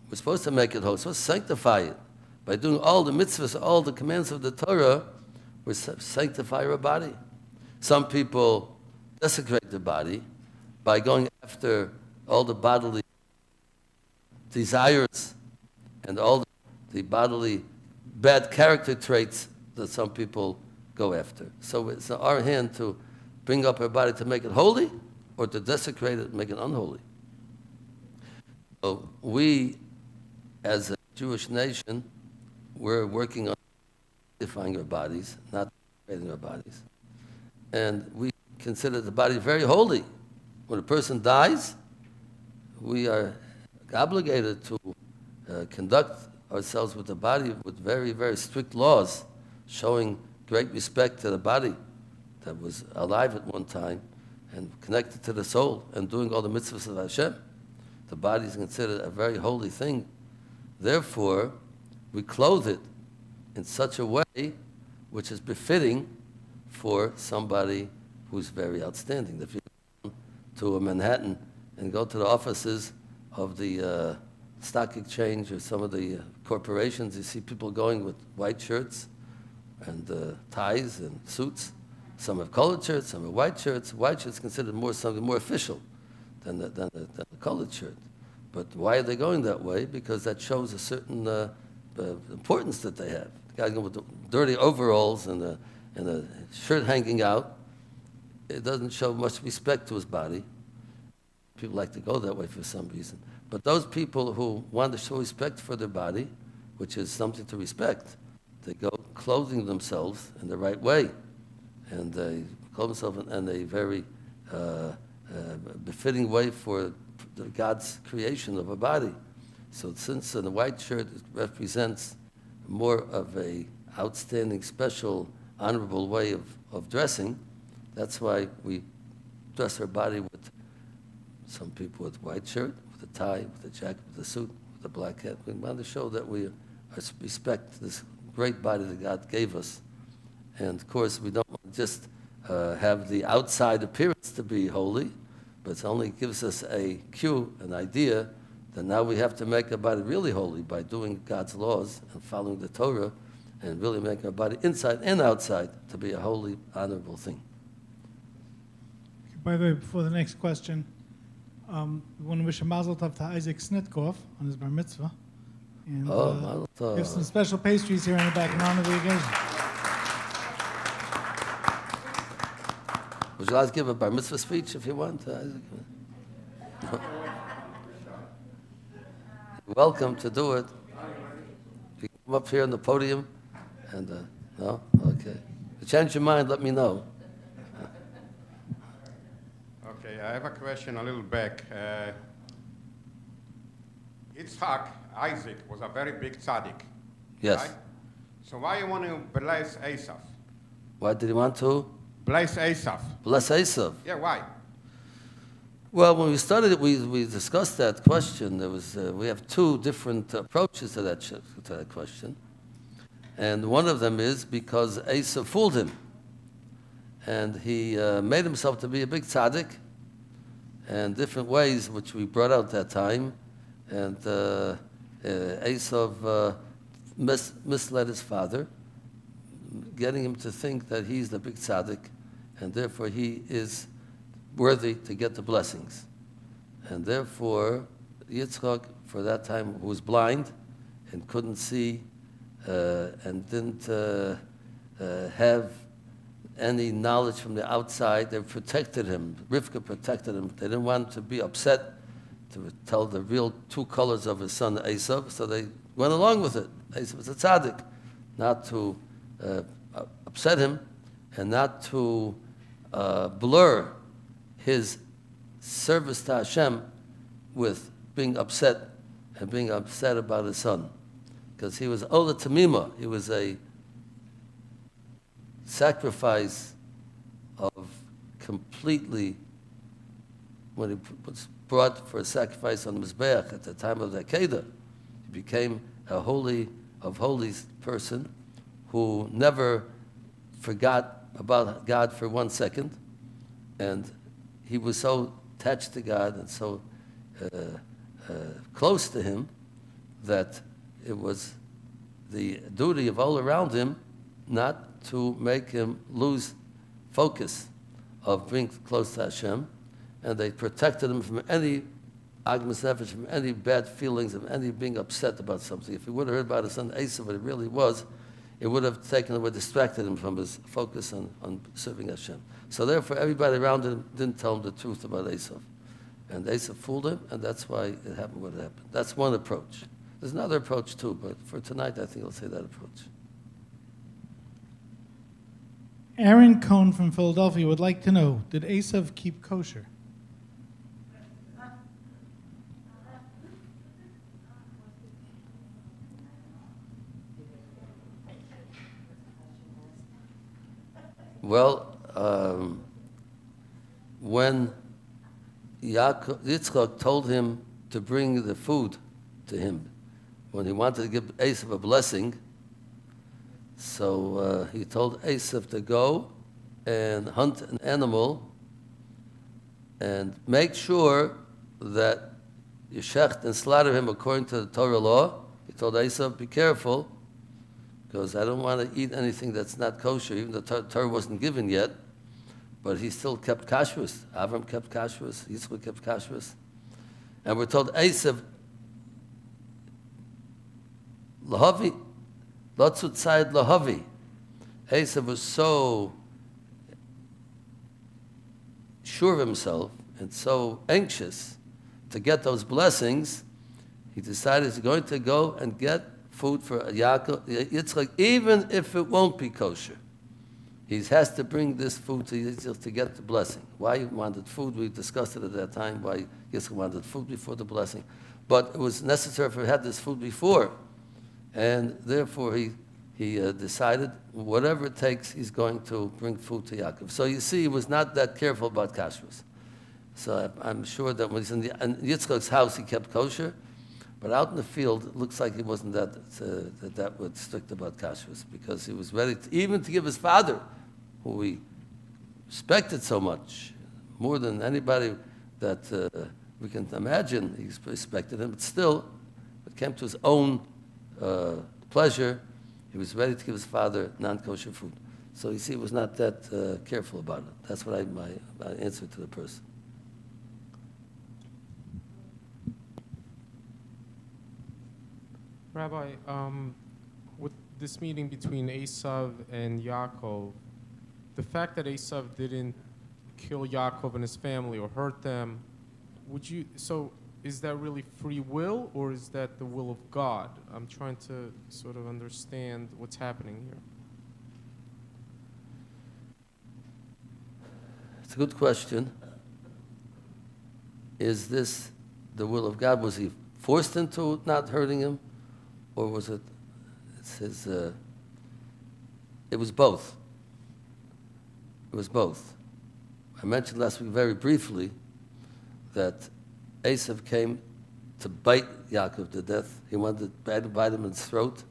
We're supposed to make it holy. We're supposed to sanctify it. By doing all the mitzvahs, all the commands of the Torah, we sanctify our body. Some people desecrate the body by going after all the bodily desires and all the bodily bad character traits that some people go after. So it's in our hand to bring up our body to make it holy or to desecrate it and make it unholy. So we, as a Jewish nation, we're working on sanctifying our bodies, not desecrating our bodies. And we consider the body very holy. When a person dies, we are obligated to conduct ourselves with the body with very, very strict laws, showing great respect to the body that was alive at one time and connected to the soul and doing all the mitzvahs of Hashem. The body is considered a very holy thing. Therefore, we clothe it in such a way which is befitting for somebody who's very outstanding. If you go to Manhattan and go to the offices of the stock exchange or some of the corporations, you see people going with white shirts and ties and suits. Some have colored shirts, some have white shirts. White shirts considered something more official than the colored shirt. But why are they going that way? Because that shows a certain importance that they have. The guy going with the dirty overalls and a shirt hanging out, it doesn't show much respect to his body. People like to go that way for some reason. But those people who want to show respect for their body, which is something to respect, they go clothing themselves in the right way. And they clothe themselves in a very befitting way for God's creation of a body. So since the white shirt represents more of a outstanding, special, honorable way of dressing, that's why we dress our body with some people with white shirt, with a tie, with a jacket, with a suit, with a black hat. We want to show that we respect this great body that God gave us. And of course, we don't want to just have the outside appearance to be holy, but it only gives us a cue, an idea, that now we have to make our body really holy by doing God's laws and following the Torah and really making our body inside and outside to be a holy, honorable thing. By the way, before the next question, we want to wish a mazel tov to Isaac Snitkov on his bar mitzvah. And Mazel tov. we have some special pastries here in the back in honor of the occasion. Would you like to give a bar mitzvah speech if you want? Isaac? You're welcome to do it. You can come up here on the podium and, no? Okay. If you change your mind, let me know. Okay, I have a question a little back. Isaac was a very big tzaddik. Yes. Right? So why you want to bless Esav? Why did he want to? Bless Esav. Bless Esav. Yeah, why? Well, when we started it, we discussed that question. There was we have two different approaches to that question, and one of them is because Esav fooled him, and he made himself to be a big tzaddik, and different ways which we brought out that time, and Esav misled his father, getting him to think that he's the big tzaddik, and therefore he is worthy to get the blessings. And therefore, Yitzchak, for that time, who was blind and couldn't see and didn't have any knowledge from the outside, they protected him. Rivka protected him. They didn't want him to be upset, to tell the real true colors of his son Esav, so they went along with it. Esav was a tzaddik, not to upset him and not to blur his service to Hashem with being upset and being upset about his son. Because he was Ola Tamima. He was a sacrifice of completely, when he was brought for a sacrifice on the Mizbeach at the time of the Akedah, he became a holy of holies person who never forgot about God for 1 second, and he was so attached to God and so close to Him that it was the duty of all around him not to make him lose focus of being close to Hashem, and they protected him from any agmas nefesh, from any bad feelings, of any being upset about something. If he would have heard about his son Esav, what it really was, it would have taken away, distracted him from his focus on serving Hashem. So therefore, everybody around him didn't tell him the truth about Esav. And Esav fooled him, and that's why it happened what it happened. That's one approach. There's another approach too, but for tonight, I think I'll say that approach. Aaron Cohn from Philadelphia would like to know, did Esav keep kosher? Well, when Yitzchak told him to bring the food to him, when he wanted to give Esav a blessing, so he told Esav to go and hunt an animal and make sure that you shecht and slaughter him according to the Torah law. He told Esav, be careful, because I don't want to eat anything that's not kosher, even though the Torah wasn't given yet, but he still kept kashrus. Avram kept kashrus, Yitzchak kept kashrus. And we're told Esav, Lahavi, Lotzutzayid Lahavi. Esav was so sure of himself and so anxious to get those blessings, he decided he's going to go and get food for Yaakov, Yitzchak, even if it won't be kosher. He has to bring this food to Yitzchak to get the blessing. Why he wanted food, we discussed it at that time, why Yitzchak wanted food before the blessing. But it was necessary for him to have this food before. And therefore he decided whatever it takes, he's going to bring food to Yaakov. So you see, he was not that careful about kashrus. So I'm sure that when he's in Yitzchak's house, he kept kosher. But out in the field, it looks like he wasn't that was strict about kashrus, because he was ready even to give his father, who he respected so much, more than anybody that we can imagine. He respected him, but still, it came to his own pleasure. He was ready to give his father non-kosher food. So you see, he was not that careful about it. That's what my answer to the person. Rabbi, with this meeting between Esav and Yaakov, the fact that Esav didn't kill Yaakov and his family or hurt them, is that really free will, or is that the will of God? I'm trying to sort of understand what's happening here. It's a good question. Is this the will of God? Was he forced into not hurting him? Or was it his, it was both. It was both. I mentioned last week very briefly that Esav came to bite Yaakov to death. He wanted to bite him in his throat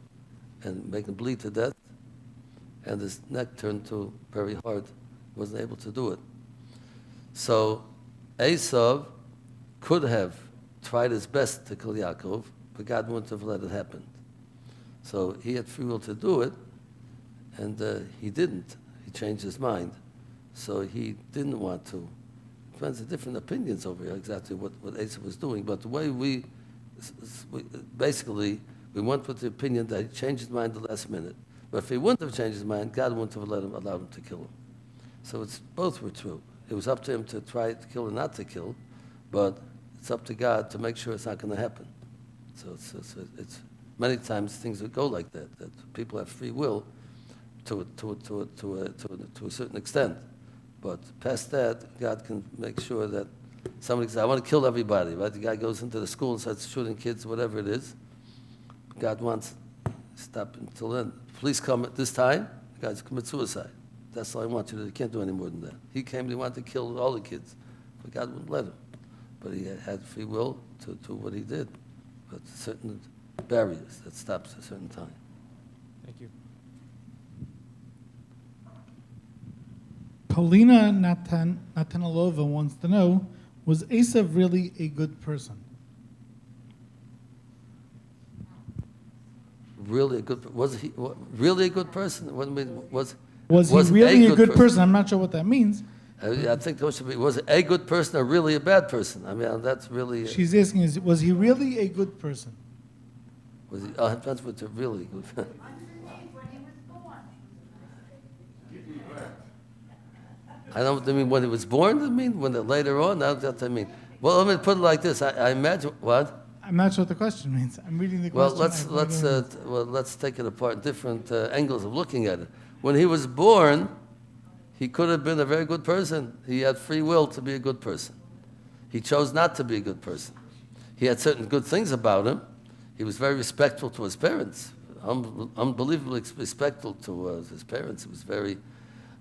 and make him bleed to death. And his neck turned to very hard. He wasn't able to do it. So Esav could have tried his best to kill Yaakov, but God wouldn't have let it happen. So he had free will to do it, and he didn't. He changed his mind. So he didn't want to. Depends on different opinions over here, exactly what Esav was doing. But the way we basically, we went with the opinion that he changed his mind the last minute. But if he wouldn't have changed his mind, God wouldn't have allowed him to kill him. So both were true. It was up to him to try to kill or not to kill, but it's up to God to make sure it's not going to happen. So it's many times things would go like that people have free will to a certain extent. But past that, God can make sure that somebody says, I want to kill everybody, right? The guy goes into the school and starts shooting kids, whatever it is. God wants to stop until then. Police come at this time, the guys commit suicide. That's all I want you to do. You can't do any more than that. He came, he wanted to kill all the kids, but God wouldn't let him. But he had free will to do what he did. But certain barriers that stops at a certain time. Thank you. Paulina Natanalova wants to know, was Esav really a good person? Really a good? Was he really a good person? Was he really a good person? I'm not sure what that means. I think there should be, was a good person or really a bad person? I mean, that's really... She's asking, was he really a good person? Was he? Oh, it depends what really good. I don't know what they mean when he was born. I mean when later on. That's what I mean. Well, let me put it like this. I imagine what. I'm not sure what the question means. I'm reading the question. Well, let's take it apart. Different angles of looking at it. When he was born, he could have been a very good person. He had free will to be a good person. He chose not to be a good person. He had certain good things about him. He was very respectful to his parents, unbelievably respectful to his parents. He was very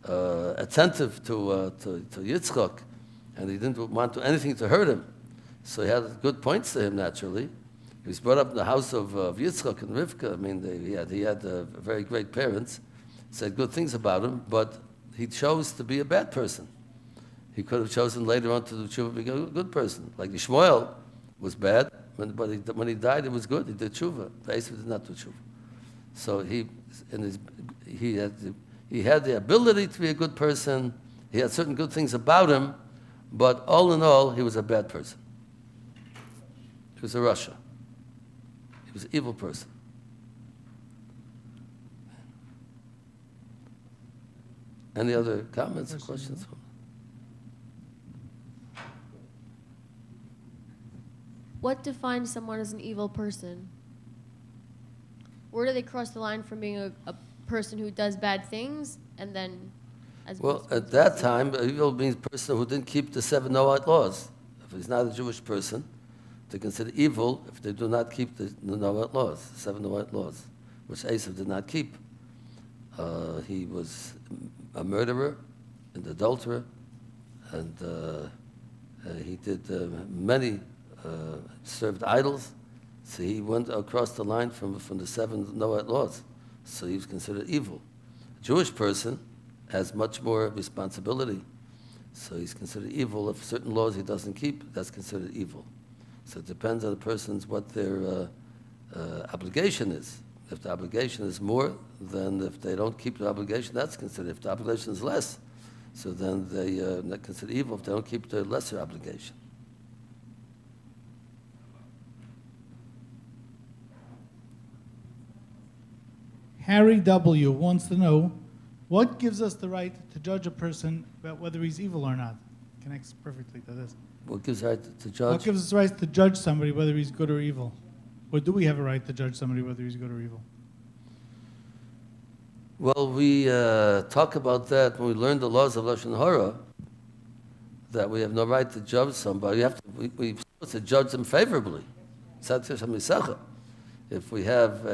attentive to Yitzchak, and he didn't want anything to hurt him. So he had good points to him, naturally. He was brought up in the house of Yitzchak and Rivka. I mean, he had very great parents, said good things about him, but he chose to be a bad person. He could have chosen later on to do tshuva, be a good person. Like Yishmael was bad, but when he died, it was good. He did tshuva. Esav did not do tshuva. So he had the ability to be a good person. He had certain good things about him, but all in all, he was a bad person. He was a Rasha. He was an evil person. Any other comments or questions? What defines someone as an evil person? Where do they cross the line from being a person who does bad things and then as Well, opposed at to that time, evil means person who didn't keep the 7 Noahide laws. If he's not a Jewish person, they consider evil if they do not keep the Noahide laws, 7 Noahide laws, which Esav did not keep. He was a murderer, an adulterer, and he did many served idols. So he went across the line from the 7 Noahide laws. So he was considered evil. A Jewish person has much more responsibility. So he's considered evil. If certain laws he doesn't keep, that's considered evil. So it depends on the person's what their obligation is. If the obligation is more, then if they don't keep the obligation, that's considered. If the obligation is less, so then they are not considered evil if they don't keep the lesser obligation. Harry W. wants to know, what gives us the right to judge a person about whether he's evil or not? Connects perfectly to this. What gives right to What judge? gives us the right to judge somebody whether he's good or evil? Or do we have a right to judge somebody whether he's good or evil? Well, we talk about that when we learn the laws of Lashon Hara, that we have no right to judge somebody. We're supposed to judge them favorably. If we have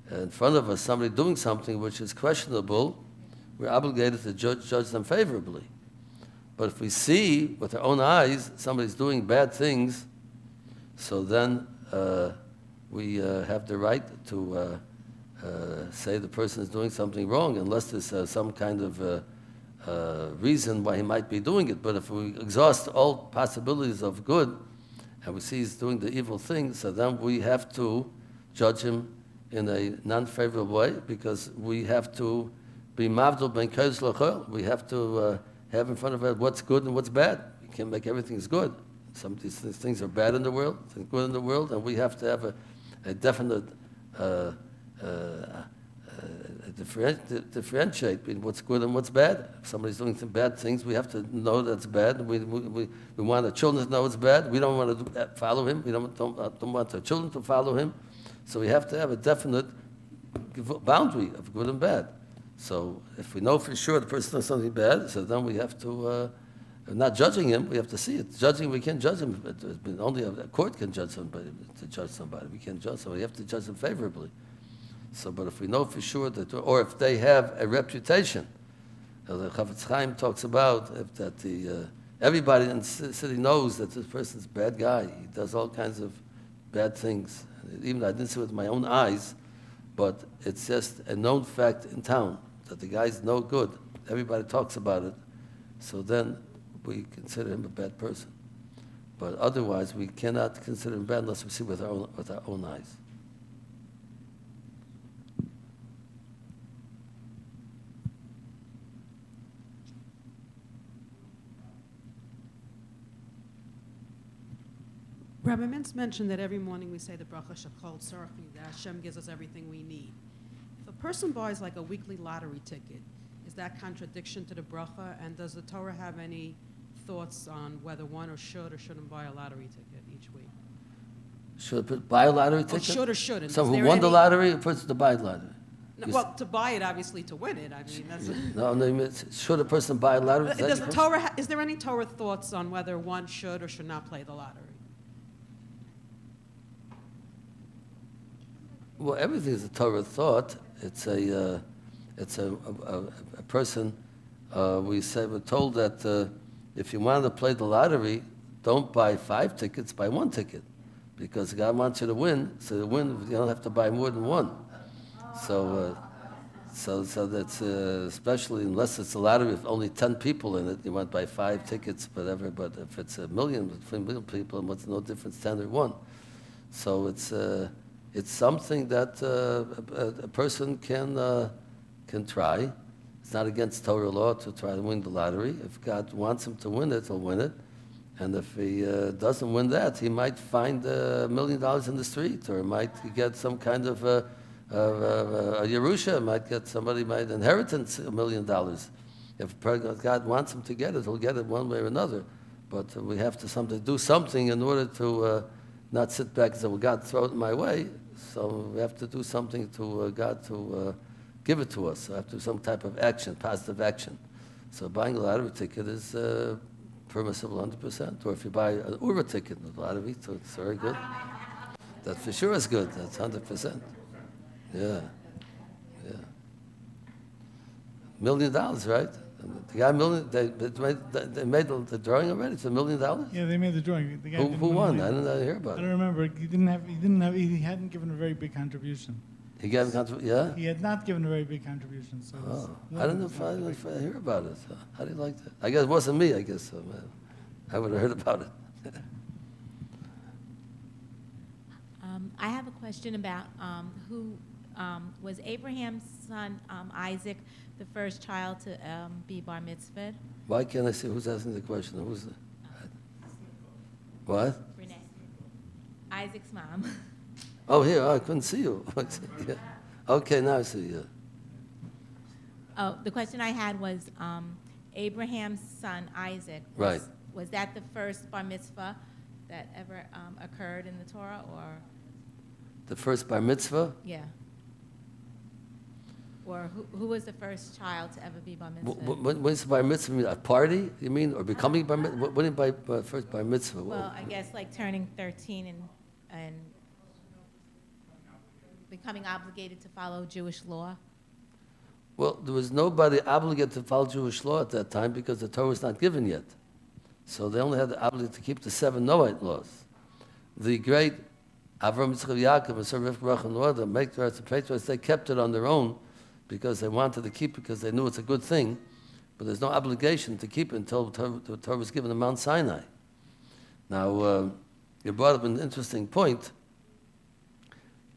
in front of us somebody doing something which is questionable, we're obligated to judge them favorably. But if we see with our own eyes somebody's doing bad things, so then we have the right to say the person is doing something wrong, unless there's some kind of reason why he might be doing it. But if we exhaust all possibilities of good, and we see he's doing the evil thing, so then we have to judge him in a non-favorable way, because we have to be mavdul ben kodesh l'chol. We have to have in front of us what's good and what's bad. You can't make everything is good. Some of these things are bad in the world, things good in the world, and we have to have a definite differentiate between what's good and what's bad. If somebody's doing some bad things, we have to know that's bad. We want our children to know it's bad. We don't want to follow him. We don't want our children to follow him. So we have to have a definite boundary of good and bad. So if we know for sure the person does something bad, so then we have to, not judging him, we have to see it. Judging, we can't judge him. Only a court can judge somebody. We can't judge somebody. We have to judge them favorably. So, but if we know for sure that, or if they have a reputation, the Chafetz Chaim talks about everybody in the city knows that this person's a bad guy. He does all kinds of bad things. Even I didn't see it with my own eyes, but it's just a known fact in town that the guy's no good. Everybody talks about it. So then we consider him a bad person. But otherwise, we cannot consider him bad unless we see with our own eyes. Rabbi Mintz mentioned that every morning we say the bracha shekol tzarchi, that Hashem gives us everything we need. If a person buys like a weekly lottery ticket, is that contradiction to the bracha? And does the Torah have any thoughts on whether one should or shouldn't buy a lottery ticket each week? Should buy a lottery ticket? Should or shouldn't? So Is who there won the any- lottery, or person to buy the lottery? No, well, to buy it, obviously, to win it. I mean, that's. No, should a person buy a lottery? Does the Torah? Is there any Torah thoughts on whether one should or should not play the lottery? Well, everything is a Torah thought. It's a person. We're told that if you want to play the lottery, don't buy 5 tickets, buy 1 ticket, because God wants you to win. So to win, you don't have to buy more than 1. So that's especially unless it's a lottery with only 10 people in it, you want to buy 5 tickets, whatever. But if it's a million people, what's no difference, 10 or 1? So it's something that a person can try. It's not against Torah law to try to win the lottery. If God wants him to win it, he'll win it. And if he doesn't win that, he might find $1 million in the street, or might get some kind of a Yerusha, might inheritance $1 million. If God wants him to get it, he'll get it one way or another. But we have to do something in order to not sit back and say, well, God, throw it my way. So we have to do something to God to give it to us. So we have to do some type of action, positive action. So buying a lottery ticket is permissible 100%. Or if you buy an Oorah ticket in the lottery, so it's very good. That for sure is good. That's 100%. Yeah. Yeah. $1 million, right? The guy they made the drawing already. It's $1 million. Yeah, they made the drawing. The guy Who didn't won? win. I didn't hear I about don't it. remember. He hadn't given a very big contribution. He gave yeah. He had not given a very big contribution. So it was Oh, I don't know if I hear about it. How do you like that? I guess it wasn't me. I guess so, I would have heard about it. I have a question about who was Abraham's son Isaac the first child to be bar mitzvahed? Why can't I see who's asking the question? Who's the, what? Renee. Isaac's mom. Oh, here. Oh, I couldn't see you. Yeah. Okay, now I see you. Oh, the question I had was Abraham's son Isaac. Right. Was that the first bar mitzvah that ever occurred in the Torah, or? The first bar mitzvah? Yeah. Or who was the first child to ever be bar mitzvah? When's bar mitzvah? You mean a party, you mean? Or becoming bar mitzvah? What do you mean by first bar mitzvah? Well, I guess like turning 13 and becoming obligated to follow Jewish law. Well, there was nobody obligated to follow Jewish law at that time because the Torah was not given yet. So they only had the obligation to keep the 7 Noahide laws. The great Avram, Yitzchak, Yaakov, and Sarah, Rivka, and Noah, the matriarchs and patriarchs, they kept it on their own because they wanted to keep it because they knew it's a good thing. But there's no obligation to keep it until the Torah was given on Mount Sinai. Now, you brought up an interesting point.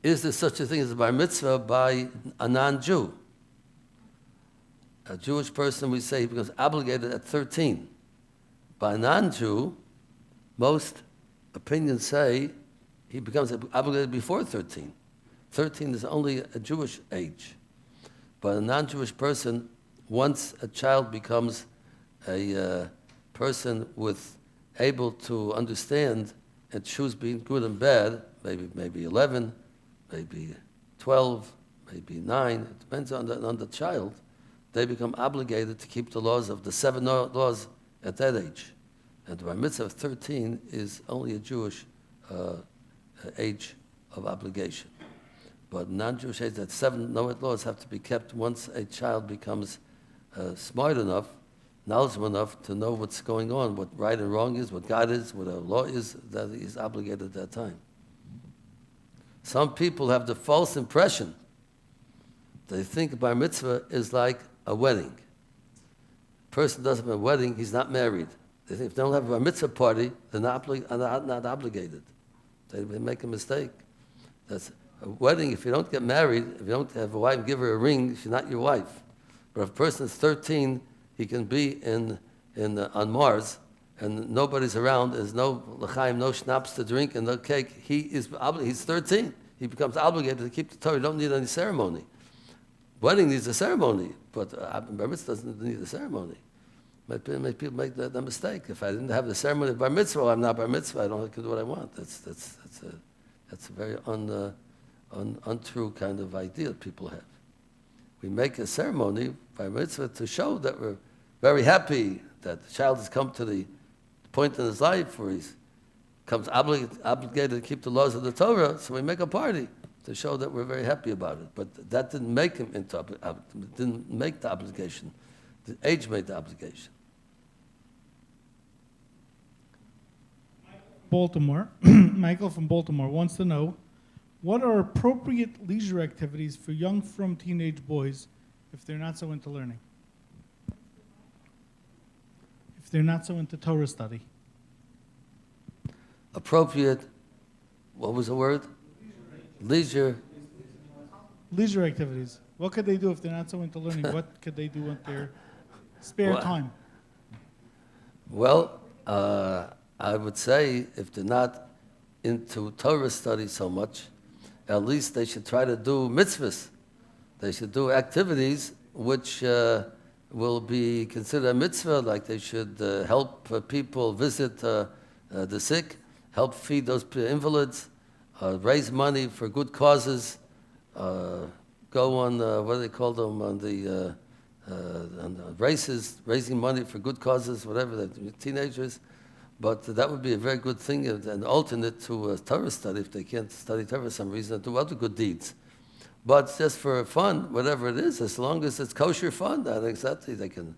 Is there such a thing as a bar mitzvah by a non-Jew? A Jewish person, we say, he becomes obligated at 13. By a non-Jew, most opinions say he becomes obligated before 13. 13 is only a Jewish age. But a non-Jewish person, once a child becomes a person able to understand and choose between good and bad, maybe 11, maybe 12, maybe 9, it depends on the child, they become obligated to keep the laws of the 7 laws at that age. And the bar mitzvah of 13 is only a Jewish age of obligation. But non-Jewish age, that 7 Noahide laws have to be kept once a child becomes smart enough, knowledgeable enough to know what's going on, what right and wrong is, what God is, what a law is, that he's obligated at that time. Some people have the false impression. They think bar mitzvah is like a wedding. A person doesn't have a wedding, he's not married. They think if they don't have a bar mitzvah party, they're not obligated. They make a mistake. That's a wedding. If you don't get married, if you don't have a wife and give her a ring, she's not your wife. But if a person is 13, he can be on Mars, and nobody's around. There's no l'chaim, no schnapps to drink, and no cake. He's 13. He becomes obligated to keep the Torah. You don't need any ceremony. Wedding needs a ceremony, but bar mitzvah doesn't need a ceremony. People make that mistake. If I didn't have the ceremony of bar mitzvah, I'm not bar mitzvah. I can do what I want. That's a very untrue kind of idea people have. We make a ceremony by mitzvah to show that we're very happy that the child has come to the point in his life where he's comes obligated to keep the laws of the Torah. So we make a party to show that we're very happy about it. But that didn't make him didn't make the obligation. The age made the obligation. Baltimore, Michael from Baltimore wants to know, what are appropriate leisure activities for young from teenage boys if they're not so into learning? If they're not so into Torah study? Appropriate, what was the word? Leisure. Leisure activities. What could they do if they're not so into learning? What could they do with their spare time? Well, I would say if they're not into Torah study so much, at least they should try to do mitzvahs. They should do activities which will be considered a mitzvah, like they should help people visit the sick, help feed those invalids, raise money for good causes, go on, what do they call them, on the races, raising money for good causes, whatever, teenagers. But that would be a very good thing, an alternate to Torah study if they can't study Torah for some reason, and do other good deeds. But just for fun, whatever it is, as long as it's kosher fun, I think exactly they can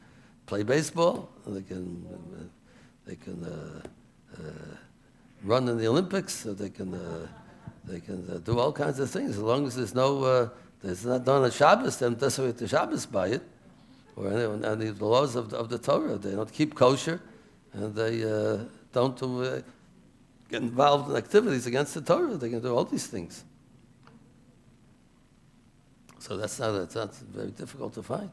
play baseball, and they can run in the Olympics, so they can do all kinds of things. As long as there's no, it's not done on Shabbos, then doesn't have to Shabbos by it, or any of the laws of the Torah. They don't keep kosher, and they don't get involved in activities against the Torah. They can do all these things. So that's not very difficult to find.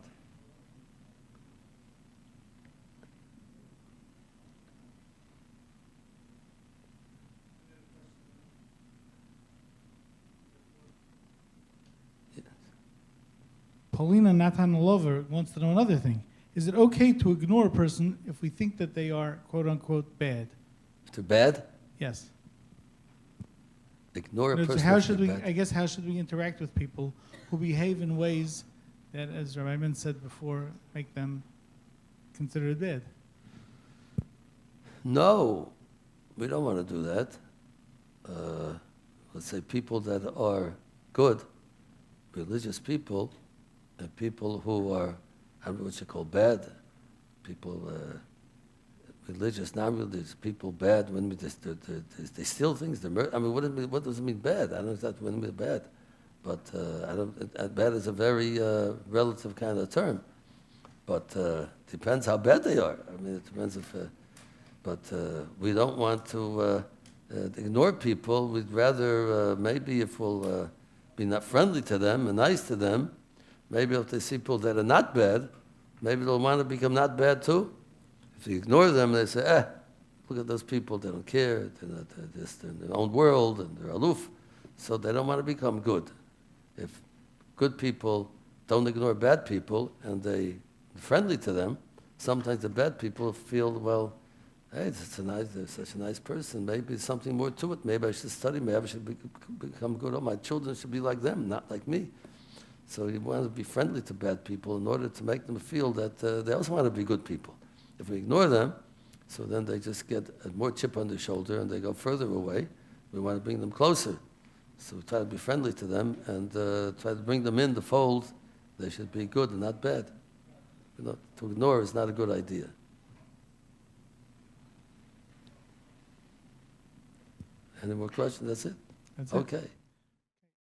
Paulina Natanalova wants to know another thing. Is it okay to ignore a person if we think that they are, quote unquote, bad? If they're bad, Yes. ignore a So person. how if should they're we, bad. I guess, how should we interact with people who behave in ways that, as Rabbi Mintz said before, make them considered bad? No, we don't want to do that. Let's say people that are good, religious people, and people who are, I don't know what you call bad, people, religious, non-religious, people bad, when they steal things, they murder. I mean, what does it mean bad? I don't know exactly what it means bad. But bad is a very relative kind of term. But depends how bad they are. I mean, it depends if, but we don't want to ignore people. We'd rather, maybe if we'll be not friendly to them and nice to them, maybe if they see people that are not bad, maybe they'll want to become not bad too. If you ignore them, they say, look at those people, they don't care, they're just in their own world, and they're aloof, so they don't want to become good. If good people don't ignore bad people, and they're friendly to them, sometimes the bad people feel, well, hey, they're such a nice person, maybe there's something more to it, maybe I should study, maybe I should become good, oh, my children should be like them, not like me. So you want to be friendly to bad people in order to make them feel that they also want to be good people. If we ignore them, so then they just get more chip on their shoulder and they go further away. We want to bring them closer. So we try to be friendly to them and try to bring them in the fold. They should be good and not bad. To ignore is not a good idea. Any more questions? That's it? That's it. Okay.